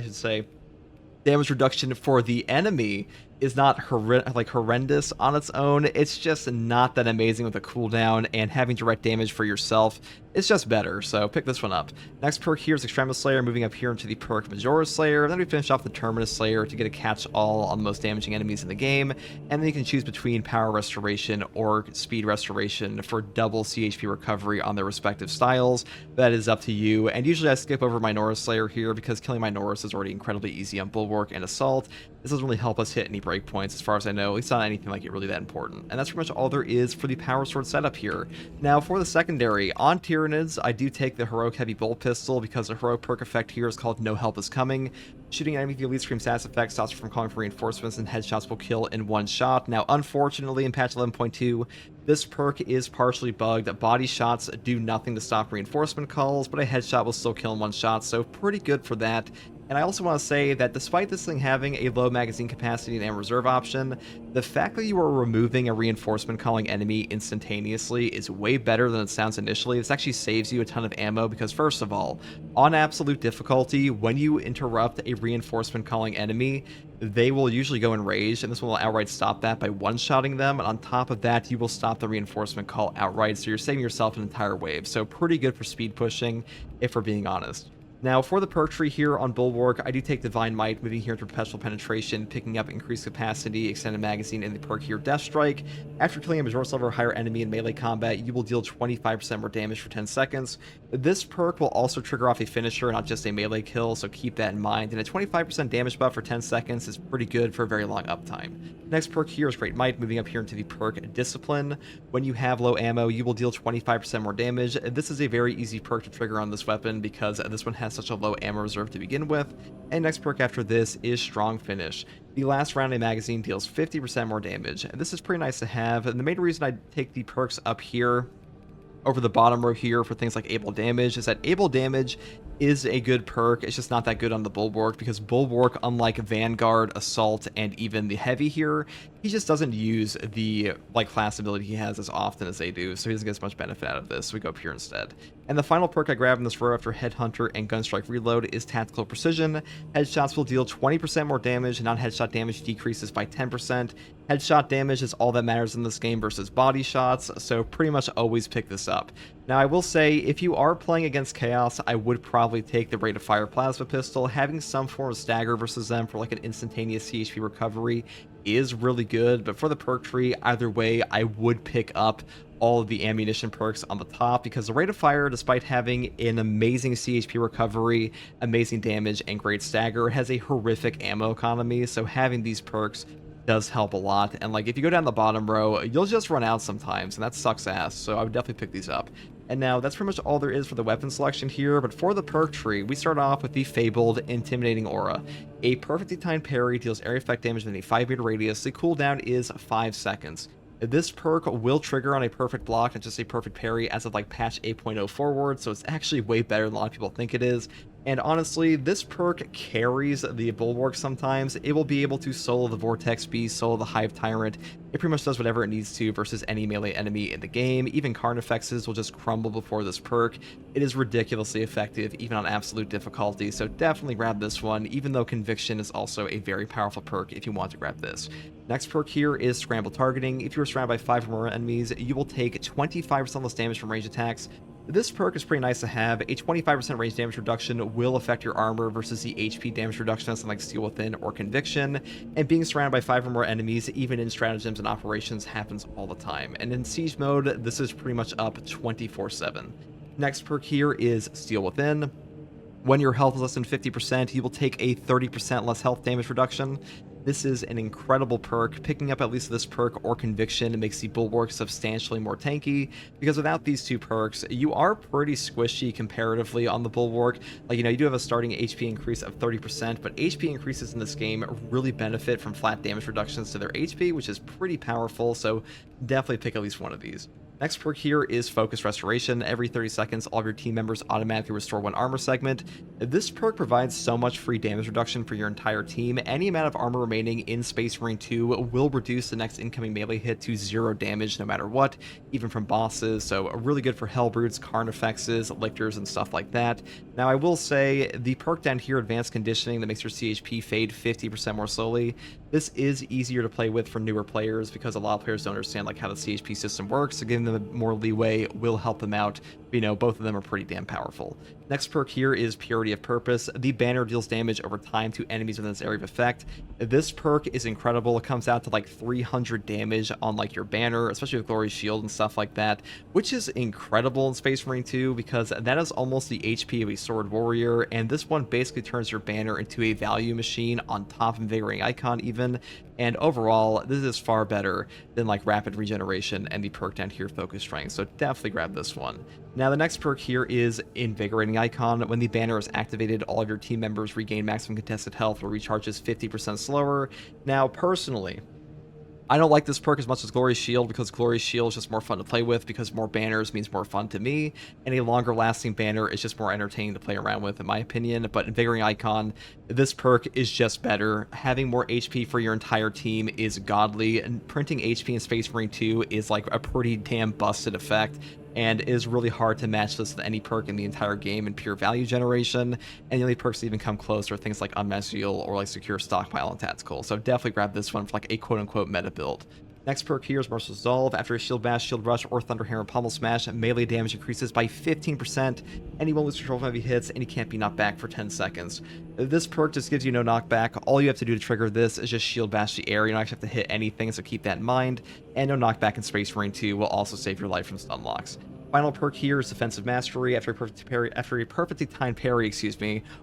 Speaker 1: should say, damage reduction for the enemy is not horrendous on its own, it's just not that amazing with a cooldown, and having direct damage for yourself is just better, so pick this one up. Next perk here is Extremis Slayer, moving up here into the perk Majora's Slayer. Then we finish off the Terminus Slayer to get a catch-all on the most damaging enemies in the game, and then you can choose between Power Restoration or Speed Restoration for double CHP recovery on their respective styles. That is up to you, and usually I skip over Minora's Slayer here because killing Minoris is already incredibly easy on Bulwark and Assault. This doesn't really help us hit any breakpoints as far as I know, at least not anything like it really that important. And that's pretty much all there is for the Power Sword setup here. Now for the secondary, on Tyranids, I do take the Heroic Heavy Bolt Pistol because the Heroic perk effect here is called No Help Is Coming. Shooting an enemy with the Elite Scream status effect stops you from calling for reinforcements, and headshots will kill in one shot. Now unfortunately in patch 11.2, this perk is partially bugged. Body shots do nothing to stop reinforcement calls, but a headshot will still kill in one shot, so pretty good for that. And I also want to say that despite this thing having a low magazine capacity and reserve option, the fact that you are removing a reinforcement calling enemy instantaneously is way better than it sounds initially. This actually saves you a ton of ammo because, first of all, on absolute difficulty, when you interrupt a reinforcement calling enemy, they will usually go in rage, and this one will outright stop that by one-shotting them, and on top of that, you will stop the reinforcement call outright, so you're saving yourself an entire wave. So pretty good for speed pushing, if we're being honest. Now, for the perk tree here on Bulwark, I do take Divine Might, moving here to Perpetual Penetration, picking up Increased Capacity, Extended Magazine, and the perk here, Death Strike. After killing a Majora's level or higher enemy in melee combat, you will deal 25% more damage for 10 seconds. This perk will also trigger off a finisher, not just a melee kill, so keep that in mind. And a 25% damage buff for 10 seconds is pretty good for a very long uptime. Next perk here is Great Might, moving up here into the perk Discipline. When you have low ammo, you will deal 25% more damage. This is a very easy perk to trigger on this weapon because this one has such a low ammo reserve to begin with. And next perk after this is Strong Finish. The last round a magazine deals 50% more damage, and this is pretty nice to have. And the main reason I take the perks up here over the bottom row here for things like Able Damage is that Able Damage is a good perk. It's just not that good on the Bulwark, because Bulwark, unlike Vanguard, Assault, and even the Heavy here, he just doesn't use the class ability he has as often as they do, so he doesn't get as much benefit out of this, so we go up here instead. And the final perk I grab in this row after Headhunter and Gunstrike Reload is Tactical Precision. Headshots will deal 20% more damage, and non-headshot damage decreases by 10%. Headshot damage is all that matters in this game versus body shots, so pretty much always pick this up. Now, I will say, if you are playing against Chaos, I would probably take the Rate of Fire Plasma Pistol. Having some form of stagger versus them for an instantaneous CHP recovery is really good, but for the perk tree, either way, I would pick up all of the ammunition perks on the top, because the Rate of Fire, despite having an amazing CHP recovery, amazing damage, and great stagger, has a horrific ammo economy, so having these perks does help a lot. And if you go down the bottom row, you'll just run out sometimes, and that sucks ass, so I would definitely pick these up. And now that's pretty much all there is for the weapon selection here, but for the perk tree, we start off with the Fabled Intimidating Aura. A perfectly timed parry deals area effect damage within a 5-meter radius. The cooldown is 5 seconds. This perk will trigger on a perfect block, not just a perfect parry, as of patch 8.0 forward, so it's actually way better than a lot of people think it is. And honestly, this perk carries the Bulwark sometimes. It will be able to solo the Vortex Beast, solo the Hive Tyrant. It pretty much does whatever it needs to versus any melee enemy in the game. Even Carnifexes will just crumble before this perk. It is ridiculously effective, even on absolute difficulty, so definitely grab this one, even though Conviction is also a very powerful perk if you want to grab this. Next perk here is Scramble Targeting. If you are surrounded by 5 or more enemies, you will take 25% less damage from range attacks. This perk is pretty nice to have. A 25% range damage reduction will affect your armor versus the HP damage reduction on something like Steel Within or Conviction, and being surrounded by 5 or more enemies, even in stratagems and operations, happens all the time. And in Siege mode, this is pretty much up 24/7. Next perk here is Steel Within. When your health is less than 50%, you will take a 30% less health damage reduction. This is an incredible perk. Picking up at least this perk or Conviction makes the Bulwark substantially more tanky, because without these two perks, you are pretty squishy comparatively on the Bulwark. You do have a starting HP increase of 30%, but HP increases in this game really benefit from flat damage reductions to their HP, which is pretty powerful, so definitely pick at least one of these. Next perk here is Focus Restoration. Every 30 seconds, all of your team members automatically restore 1 armor segment. This perk provides so much free damage reduction for your entire team. Any amount of armor remaining in Space Marine 2 will reduce the next incoming melee hit to 0 damage no matter what, even from bosses, so really good for Hellbrutes, Carnifexes, Lictors, and stuff like that. Now, I will say, the perk down here, Advanced Conditioning, that makes your CHP fade 50% more slowly, this is easier to play with for newer players, because a lot of players don't understand how the CHP system works, so giving them more leeway will help them out. Both of them are pretty damn powerful. Next perk here is Purity of Purpose. The banner deals damage over time to enemies within its area of effect. This perk is incredible. It comes out to 300 damage on your banner, especially with Glory Shield and stuff like that, which is incredible in Space Marine 2, because that is almost the HP of a Sword Warrior, and this one basically turns your banner into a value machine on top of Invigorating Icon even. And overall, this is far better than Rapid Regeneration and the perk down here, Focus Strength, so definitely grab this one. Now, the next perk here is Invigorating Icon. When the banner is activated, all of your team members regain maximum contested health, or recharges 50% slower. Now, personally, I don't like this perk as much as Glory Shield, because Glory Shield is just more fun to play with, because more banners means more fun to me, and a longer lasting banner is just more entertaining to play around with, in my opinion. But Invigorating Icon, this perk is just better. Having more HP for your entire team is godly, and printing HP in Space Marine 2 is a pretty damn busted effect, and it is really hard to match this with any perk in the entire game in pure value generation, and the only perks that even come close are things like Unmasked Zeal or Secure Stockpile and Tactical, so definitely grab this one for a quote-unquote meta build. Next perk here is Merciless Resolve. After a Shield Bash, Shield Rush, or Thunder Hammer Pummel Smash, melee damage increases by 15%. Anyone loses control of heavy hits, and he can't be knocked back for 10 seconds. This perk just gives you no knockback. All you have to do to trigger this is just Shield Bash the air. You don't actually have to hit anything, so keep that in mind. And no knockback in Space Marine 2 will also save your life from stun locks. Final perk here is Defensive Mastery. After a perfectly timed parry,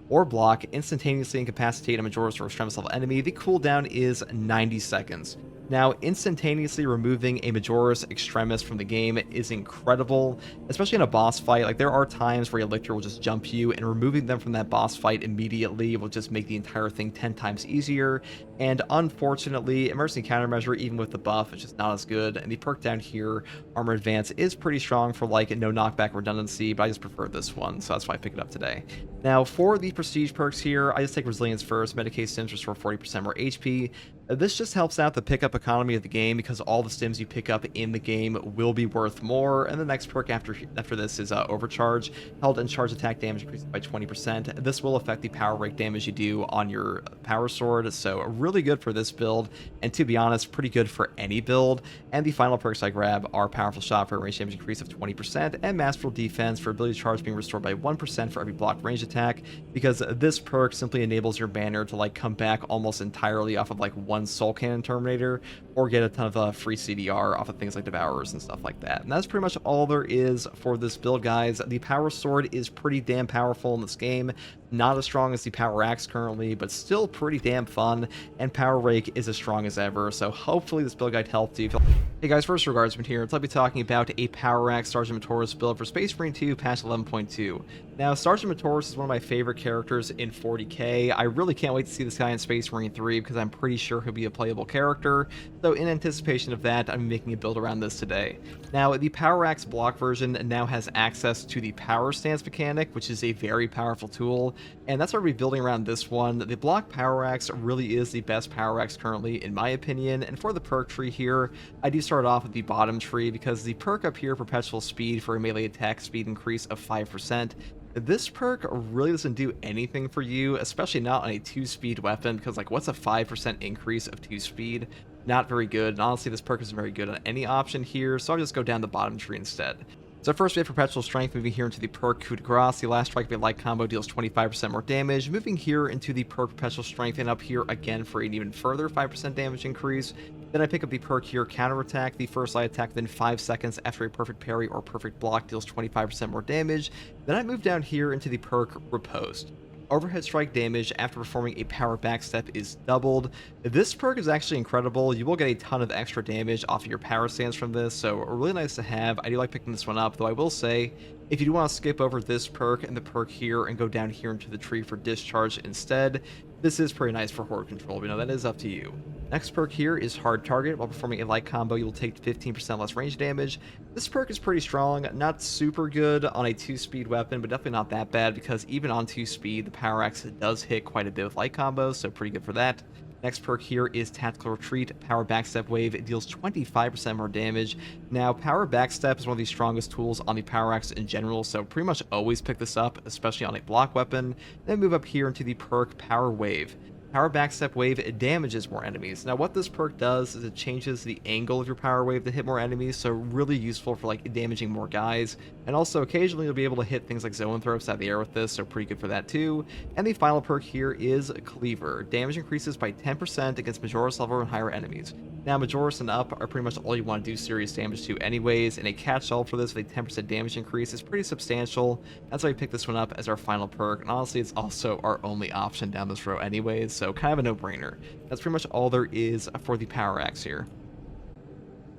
Speaker 1: or block, instantaneously incapacitate a Majoris or Extremis level enemy. The cooldown is 90 seconds. Now, instantaneously removing a Majora's Extremis from the game is incredible, especially in a boss fight. Like, there are times where a Lictor will just jump you, and removing them from that boss fight immediately will just make the entire thing 10 times easier. And unfortunately, Emergency Countermeasure, even with the buff, is just not as good. And the perk down here, Armor Advance, is pretty strong for, like, no knockback redundancy, but I just prefer this one, so that's why I pick it up today. Now, for the Prestige perks here, I just take Resilience first. Medicae Stims restore 40% more HP. This just helps out the pickup economy of the game because all the stims you pick up in the game will be worth more. And the next perk after this is Overcharge. Held and charge attack damage increases by 20%. This will affect the power rake damage you do on your power sword, so really good for this build, and to be honest, pretty good for any build. And the final perks I grab are Powerful Shot for a range damage increase of 20%, and Masterful Defense for ability charge being restored by 1% for every blocked range attack, because this perk simply enables your banner to like come back almost entirely off of like one Soul Cannon Terminator, or get a ton of free CDR off of things like Devourers and stuff like that. And that's pretty much all there is for this build, guys. The Power Sword is pretty damn powerful in this game. Not as strong as the Power Axe currently, but still pretty damn fun, and Power Rake is as strong as ever, so hopefully this build guide helped you. Hey guys, first regardsman here. I'll be talking about a Power Axe Sergeant Matoris build for Space Marine 2 patch 11.2. Now, Sergeant Matoris is one of my favorite characters in 40k. I really can't wait to see this guy in Space Marine 3 because I'm pretty sure he'll be a playable character, so in anticipation of that, I'm making a build around this today. Now, the Power Axe block version now has access to the Power Stance mechanic, which is a very powerful tool, and that's why we're building around this one. The block Power Axe really is the best Power Axe currently, in my opinion, and for the perk tree here, I do start off with the bottom tree because the perk up here, Perpetual Speed for a melee attack speed increase of 5%, this perk really doesn't do anything for you, especially not on a 2-speed weapon, because like what's a 5% increase of 2 speed? Not very good, and honestly this perk isn't very good on any option here, so I'll just go down the bottom tree instead. So first we have Perpetual Strength, moving here into the perk Coup de Grace. The last strike of a light combo deals 25% more damage. Moving here into the perk Perpetual Strength, and up here again for an even further 5% damage increase. Then I pick up the perk here, Counterattack. The first light attack within 5 seconds after a perfect parry or perfect block deals 25% more damage. Then I move down here into the perk Riposte. Overhead strike damage after performing a power backstep is doubled. This perk is actually incredible. You will get a ton of extra damage off of your power stance from this, so really nice to have. I do like picking this one up, though I will say, if you do want to skip over this perk and the perk here and go down here into the tree for discharge instead, this is pretty nice for horde control, but that is up to you. Next perk here is Hard Target. While performing a light combo, you will take 15% less range damage. This perk is pretty strong, not super good on a 2-speed weapon, but definitely not that bad because even on 2-speed, the Power Axe does hit quite a bit with light combos, so pretty good for that. Next perk here is Tactical Retreat. Power Backstep Wave. It deals 25% more damage. Now, Power Backstep is one of the strongest tools on the Power Axe in general, so pretty much always pick this up, especially on a block weapon. Then move up here into the perk Power Wave. Power Backstep Wave damages more enemies. Now what this perk does is it changes the angle of your power wave to hit more enemies, so really useful for like damaging more guys. And also occasionally you'll be able to hit things like Zone Throws out of the air with this, so pretty good for that too. And the final perk here is Cleaver. Damage increases by 10% against Majora's level and higher enemies. Now Majora's and up are pretty much all you want to do serious damage to anyways, and a catch-all for this with a 10% damage increase is pretty substantial. That's why we picked this one up as our final perk, and honestly it's also our only option down this row anyways, so kind of a no-brainer. That's pretty much all there is for the Power Axe here.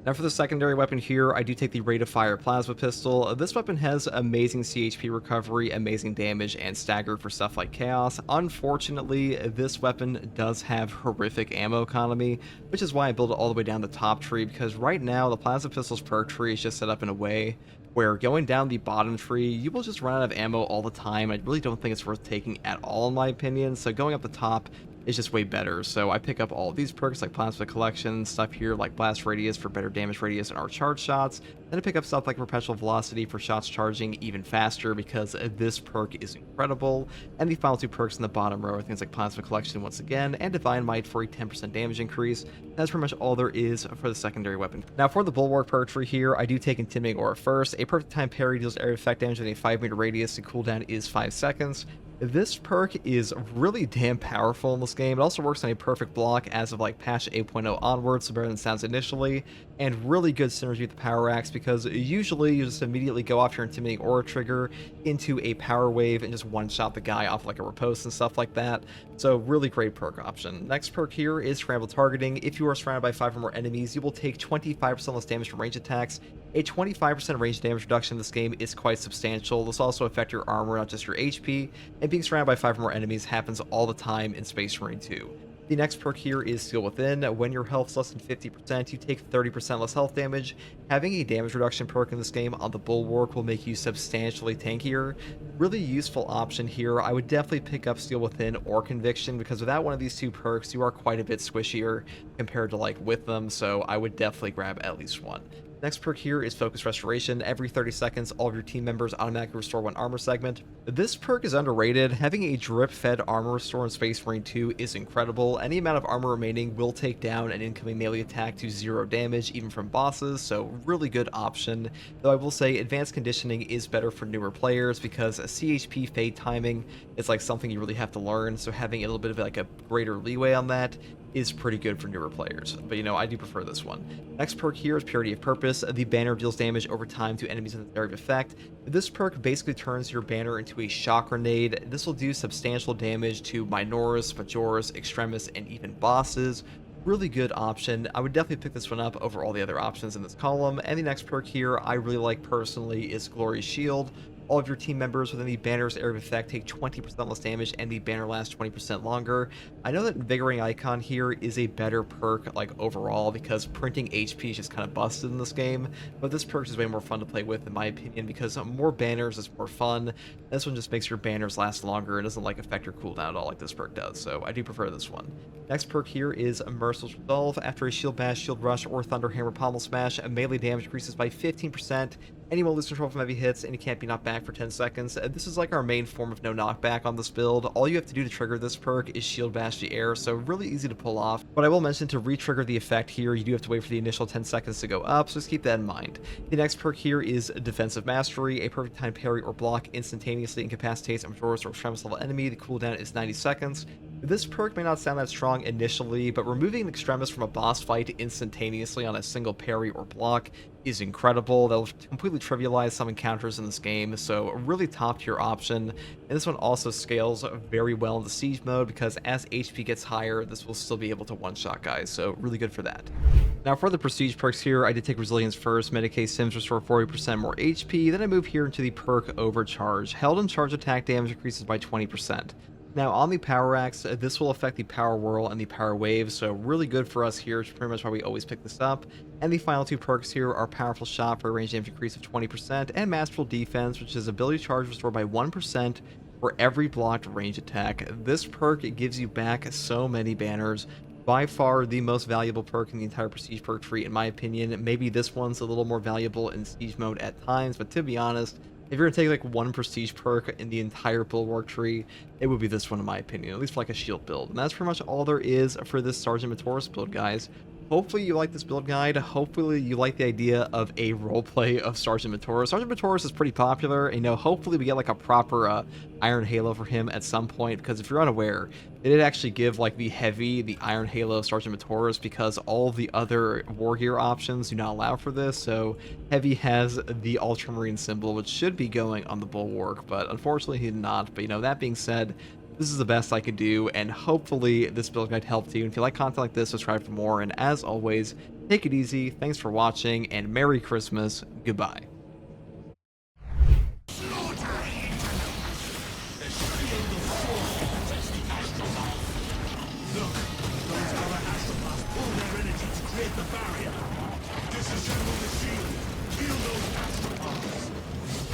Speaker 1: Now for the secondary weapon here, I do take the Rate of Fire Plasma Pistol. This weapon has amazing CHP recovery, amazing damage, and stagger for stuff like Chaos. Unfortunately, this weapon does have horrific ammo economy, which is why I build it all the way down the top tree, because right now the Plasma Pistol's perk tree is just set up in a way where going down the bottom tree, you will just run out of ammo all the time. I really don't think it's worth taking at all in my opinion, so going up the top is just way better. So I pick up all of these perks like Plasma Collection, stuff here like Blast Radius for better damage radius and our charge shots. Then I pick up stuff like Perpetual Velocity for shots charging even faster because this perk is incredible. And the final two perks in the bottom row are things like Plasma Collection once again and Divine Might for a 10% damage increase. That's pretty much all there is for the secondary weapon. Now for the Bulwark perk tree here, I do take Intimidating Aura first. A perfect time parry deals area effect damage within a 5-meter radius. The cooldown is 5 seconds. This perk is really damn powerful in this game. It also works on a perfect block as of like patch 8.0 onwards, so better than it sounds initially, and really good synergy with the power axe because usually you just immediately go off your intimidating aura trigger into a power wave and just one-shot the guy off like a riposte and stuff like that. So really great perk option. Next perk here is scramble targeting. If you are surrounded by 5 or more enemies, you will take 25% less damage from range attacks. A 25% range damage reduction in this game is quite substantial. This will also affect your armor, not just your HP, and being surrounded by 5 or more enemies happens all the time in Space Marine 2. The next perk here is Steel Within. When your health is less than 50%, you take 30% less health damage. Having a damage reduction perk in this game on the Bulwark will make you substantially tankier. Really useful option here. I would definitely pick up Steel Within or Conviction because without one of these two perks, you are quite a bit squishier compared to like with them, so I would definitely grab at least one. Next perk here is Focus Restoration. Every 30 seconds, all of your team members automatically restore 1 armor segment. This perk is underrated. Having a drip-fed armor restore in Space Marine 2 is incredible. Any amount of armor remaining will take down an incoming melee attack to 0 damage, even from bosses, so really good option. Though I will say Advanced Conditioning is better for newer players because CHP fade timing is like something you really have to learn, so having a little bit of like a greater leeway on that is pretty good for newer players, but you know, I do prefer this one. Next perk here is Purity of Purpose. The banner deals damage over time to enemies in its area of effect. This perk basically turns your banner into a shock grenade. This will do substantial damage to Minoris, Majoris, Extremis, and even bosses. Really good option. I would definitely pick this one up over all the other options in this column. And the next perk here I really like personally is Glory's Shield. All of your team members within the banner's area of effect take 20% less damage and the banner lasts 20% longer. I know that Invigorating Icon here is a better perk like overall because printing HP is just kind of busted in this game, but this perk is way more fun to play with in my opinion because more banners is more fun. This one just makes your banners last longer and doesn't like affect your cooldown at all like this perk does, so I do prefer this one. Next perk here is Merciless Resolve. After a Shield Bash, Shield Rush, or Thunder Hammer Pommel Smash, melee damage increases by 15%. Anyone lose control from heavy hits, and you can't be knocked back for 10 seconds. This is like our main form of no knockback on this build. All you have to do to trigger this perk is Shield Bash the air, so really easy to pull off. But I will mention to re-trigger the effect here, you do have to wait for the initial 10 seconds to go up, so just keep that in mind. The next perk here is Defensive Mastery. A perfect time parry or block instantaneously incapacitates a Majoris or Extremis level enemy. The cooldown is 90 seconds. This perk may not sound that strong initially, but removing an Extremis from a boss fight instantaneously on a single parry or block is incredible. That'll completely trivialize some encounters in this game, so a really top tier option. And this one also scales very well in the siege mode because as HP gets higher, this will still be able to one-shot guys, so really good for that. Now for the prestige perks here, I did take Resilience first. Medicae Sims restore 40% more HP, then I move here into the perk Overcharge. Held and charge attack damage increases by 20%. Now on the Power Axe, this will affect the Power Whirl and the Power Wave, so really good for us here, which is pretty much why we always pick this up. And the final two perks here are Powerful Shot for a range damage increase of 20%, and Masterful Defense, which is ability charge restored by 1% for every blocked range attack. This perk gives you back so many banners. By far the most valuable perk in the entire Prestige perk tree, in my opinion. Maybe this one's a little more valuable in Siege mode at times, but to be honest, if you're gonna take like one prestige perk in the entire Bulwark tree, it would be this one in my opinion, at least for like a shield build. And that's pretty much all there is for this Sergeant Matoris build, guys. Hopefully you like this build guide. Hopefully you like the idea of a roleplay of Sergeant Matoris. Sergeant Matoris is pretty popular. You know, hopefully we get like a proper Iron Halo for him at some point, because if you're unaware, they did actually give like the Iron Halo of Sergeant Matoris because all the other war gear options do not allow for this. So Heavy has the Ultramarine symbol, which should be going on the Bulwark, but unfortunately he did not. But you know, that being said, this is the best I could do, and hopefully this build guide helped you. And if you like content like this, subscribe for more. And as always, take it easy. Thanks for watching, and Merry Christmas. Goodbye.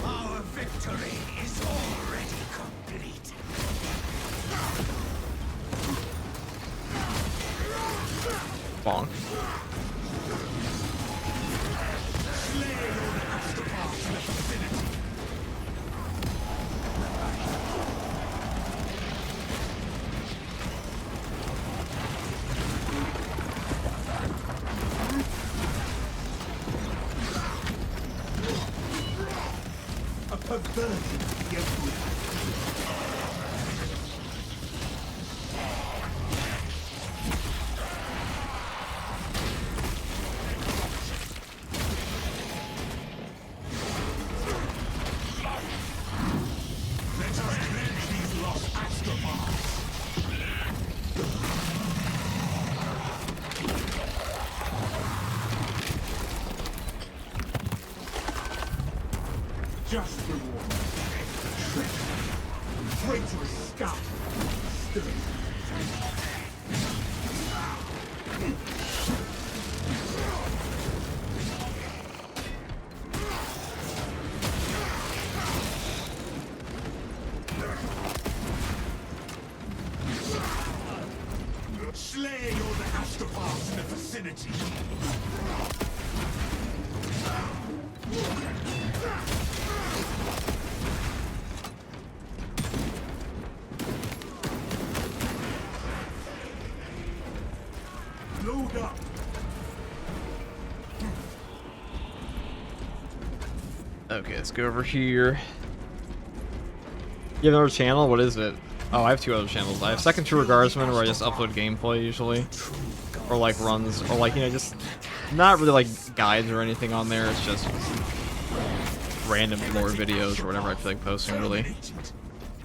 Speaker 2: Our victory is already complete.
Speaker 1: Bonk.
Speaker 2: A perverted young. just reward. Traitorous scout. Slay all the astropaths in the vicinity. Load up.
Speaker 1: Okay, let's go over here. You have another channel? What is it? Oh, I have 2 other channels. I have Second True Guardsman, where I just upload gameplay usually, or like runs, or like, you know, just not really like guides or anything on there. It's just random lore videos or whatever I feel like posting. Really,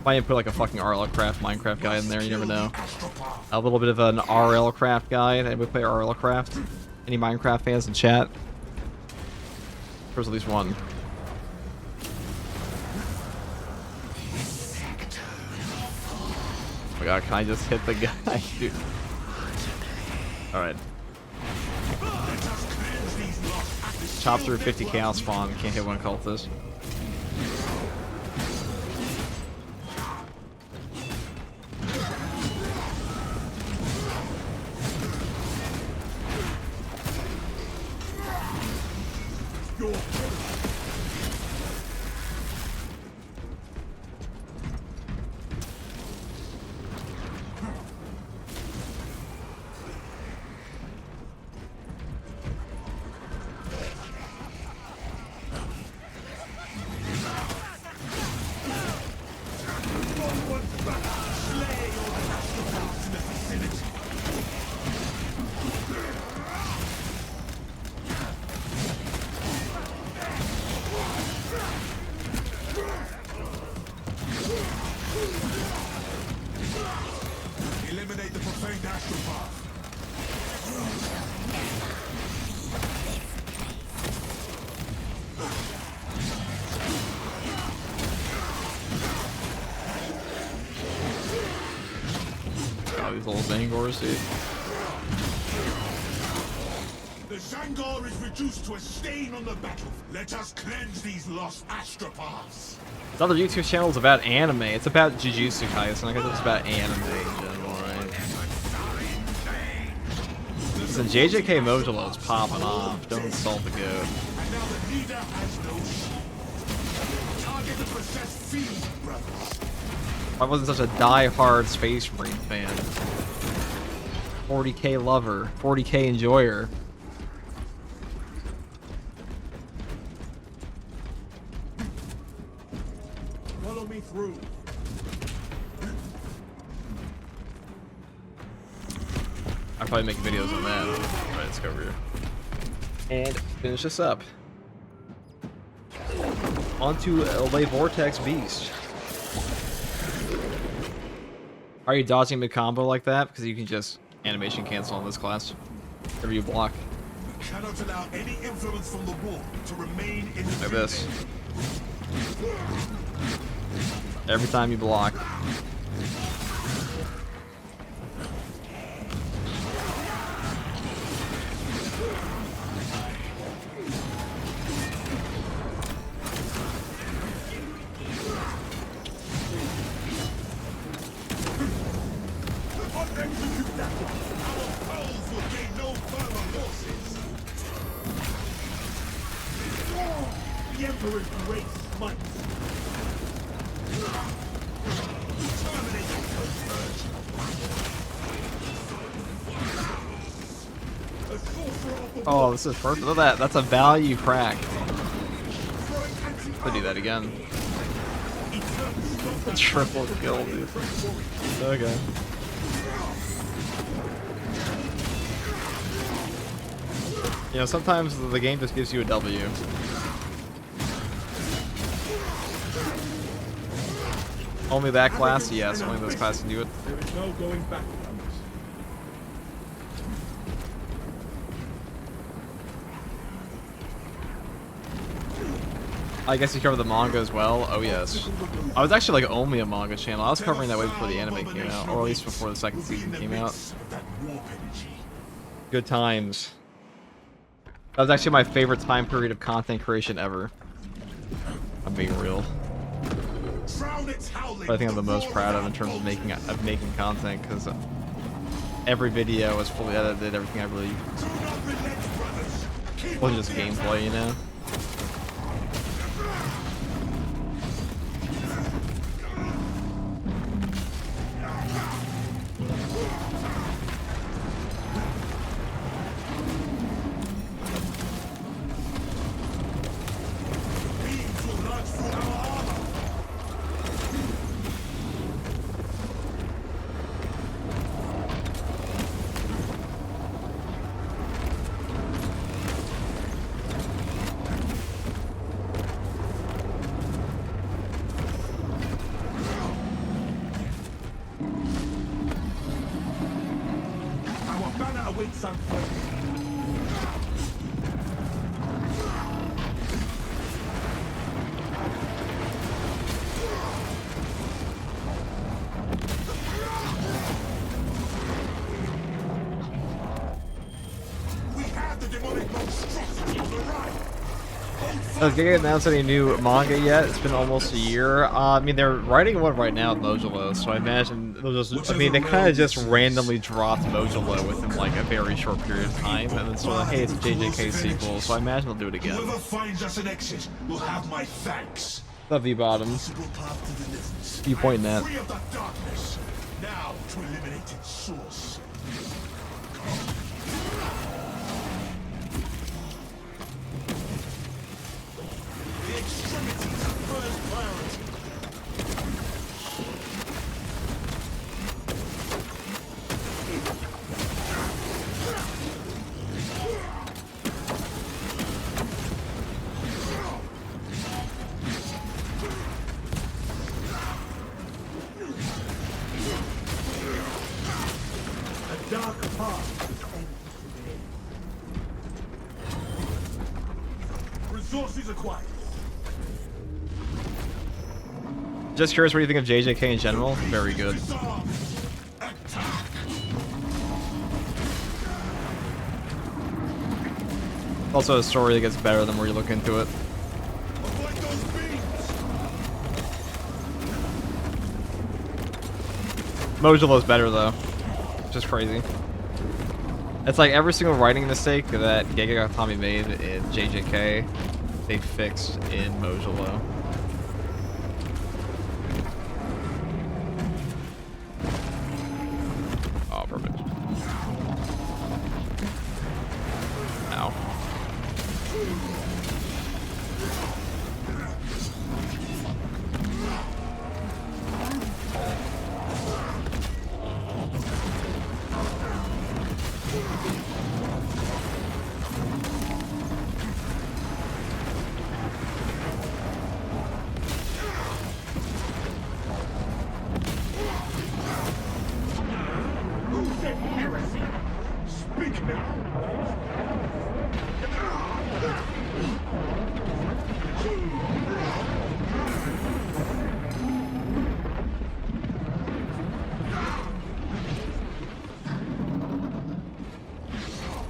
Speaker 1: might even put like a fucking RL Craft Minecraft guide in there. You never know. A little bit of an RL Craft guide. Anybody play RL Craft? Any Minecraft fans in chat? There's at least one. Oh my god, can I just hit the guy, dude? Alright. Chop through 50 chaos spawn, can't hit one cultist.
Speaker 2: Eliminate the profaned astropath.
Speaker 1: Oh, these little Zangors, dude.
Speaker 2: The Zangar is reduced to a stain on the battle. Let us cleanse these lost astropaths.
Speaker 1: This other YouTube channel is about anime. It's about Jujutsu Kaisen. I guess it's about anime in general, right? Listen, JJK Modulo's popping off. Don't insult the goat.
Speaker 2: And now the leader has no shield. Target the possessed fiend, brothers.
Speaker 1: I wasn't such a die-hard Space Marine fan. 40k lover, 40k enjoyer.
Speaker 2: Follow me through.
Speaker 1: I'll probably make videos on that. Alright, let's go over here. And finish this up. Onto Le Vortex Beast. Are you dodging mid-combo like that? Because you can just animation cancel on this class. Whenever you block.
Speaker 2: We cannot allow any influence from the wall to remain in the
Speaker 1: Like this. Every time you block.
Speaker 2: Execute that one. Our foes will gain no further losses. The Emperor's grace might. Terminate the conversion. A sorcerer of the
Speaker 1: Oh, this is perfect. Look at that. That's a value crack. I'll do that again. Triple kill, dude. Okay. You know, sometimes the game just gives you a W. Only that class? Yes, only this class can do it.
Speaker 2: There is no going back from this.
Speaker 1: I guess you cover the manga as well. Oh yes. I was actually like only a manga channel. I was covering that way before the anime came out, or at least before the second season came out. Good times. That was actually my favorite time period of content creation ever. I'm being real. But I think I'm the most proud of in terms of making content, because every video was fully edited. Everything I really wasn't just gameplay, you know. They announced any new manga yet? It's been almost a year. I mean, they're writing one right now at Mojolo, so I imagine they'll just. I mean, they kind of just randomly dropped Mojolo within like a very short period of time, and then sort of, hey, it's a JJK sequel, so I imagine they'll do it again.
Speaker 2: Whoever finds us an exit will have my thanks.
Speaker 1: The V bottom. You pointing at?
Speaker 2: Free of the darkness. Now to eliminate its source. The extremities are first priority. A dark path ends today. Resources acquired.
Speaker 1: Just curious what you think of JJK in general. Very good. Also a story that gets better the more you look into it. Mojolo's better though. Just crazy. It's like every single writing mistake that Gege Akutami made in JJK, they fixed in Mojolo. Oh, perfect. Ow.
Speaker 2: Speak now.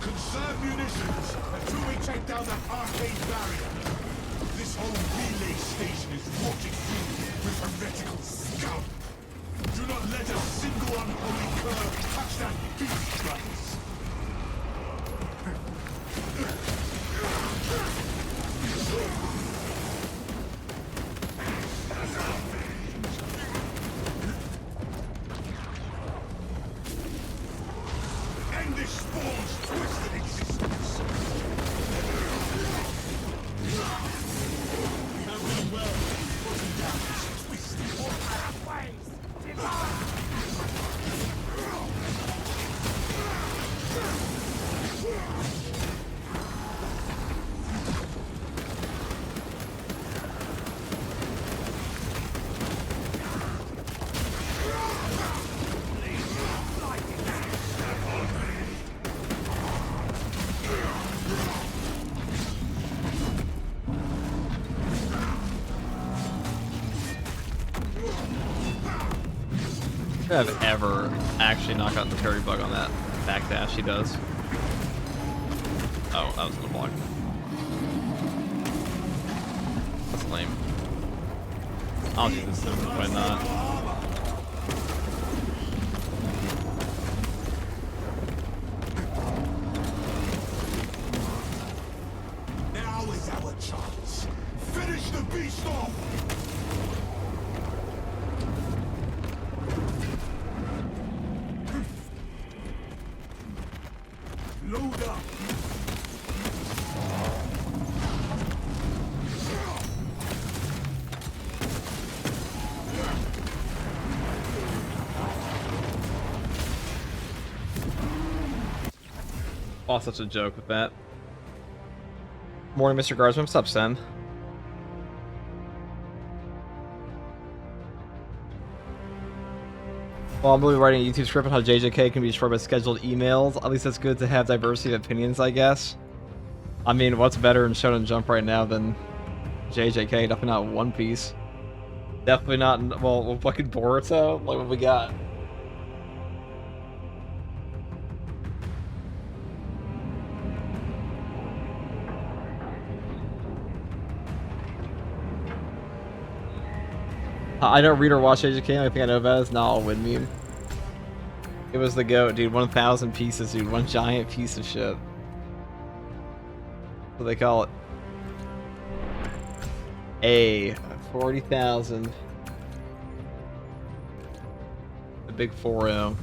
Speaker 2: Conserve munitions until we take down that arcade barrier. This whole relay station is rotting through with heretical scum. Do not let a single unholy curve touch that beast guns. End this spawn's twisted existence. We have done well putting down this twisted pathways.
Speaker 1: I've ever actually knocked out the parry bug on that backdash he does. Oh, that was the block. That's lame. I'll do this then, why not?
Speaker 2: Now is our chance. Finish the beast off! Load up!
Speaker 1: Oh, such a joke with that. Morning, Mr. Guardsman. What's up, Sen? Well, I'm really writing a YouTube script on how JJK can be destroyed by scheduled emails. At least it's good to have diversity of opinions, I guess. I mean, what's better in Shonen Jump right now than JJK? Definitely not One Piece. Definitely not, well, fucking Boruto. Like, what we got? I don't read or watch JJK. I think I know about it. It's not all win meme. It was the GOAT, dude. 1,000 pieces, dude. One giant piece of shit. What do they call it? 40,000. The big 4-0.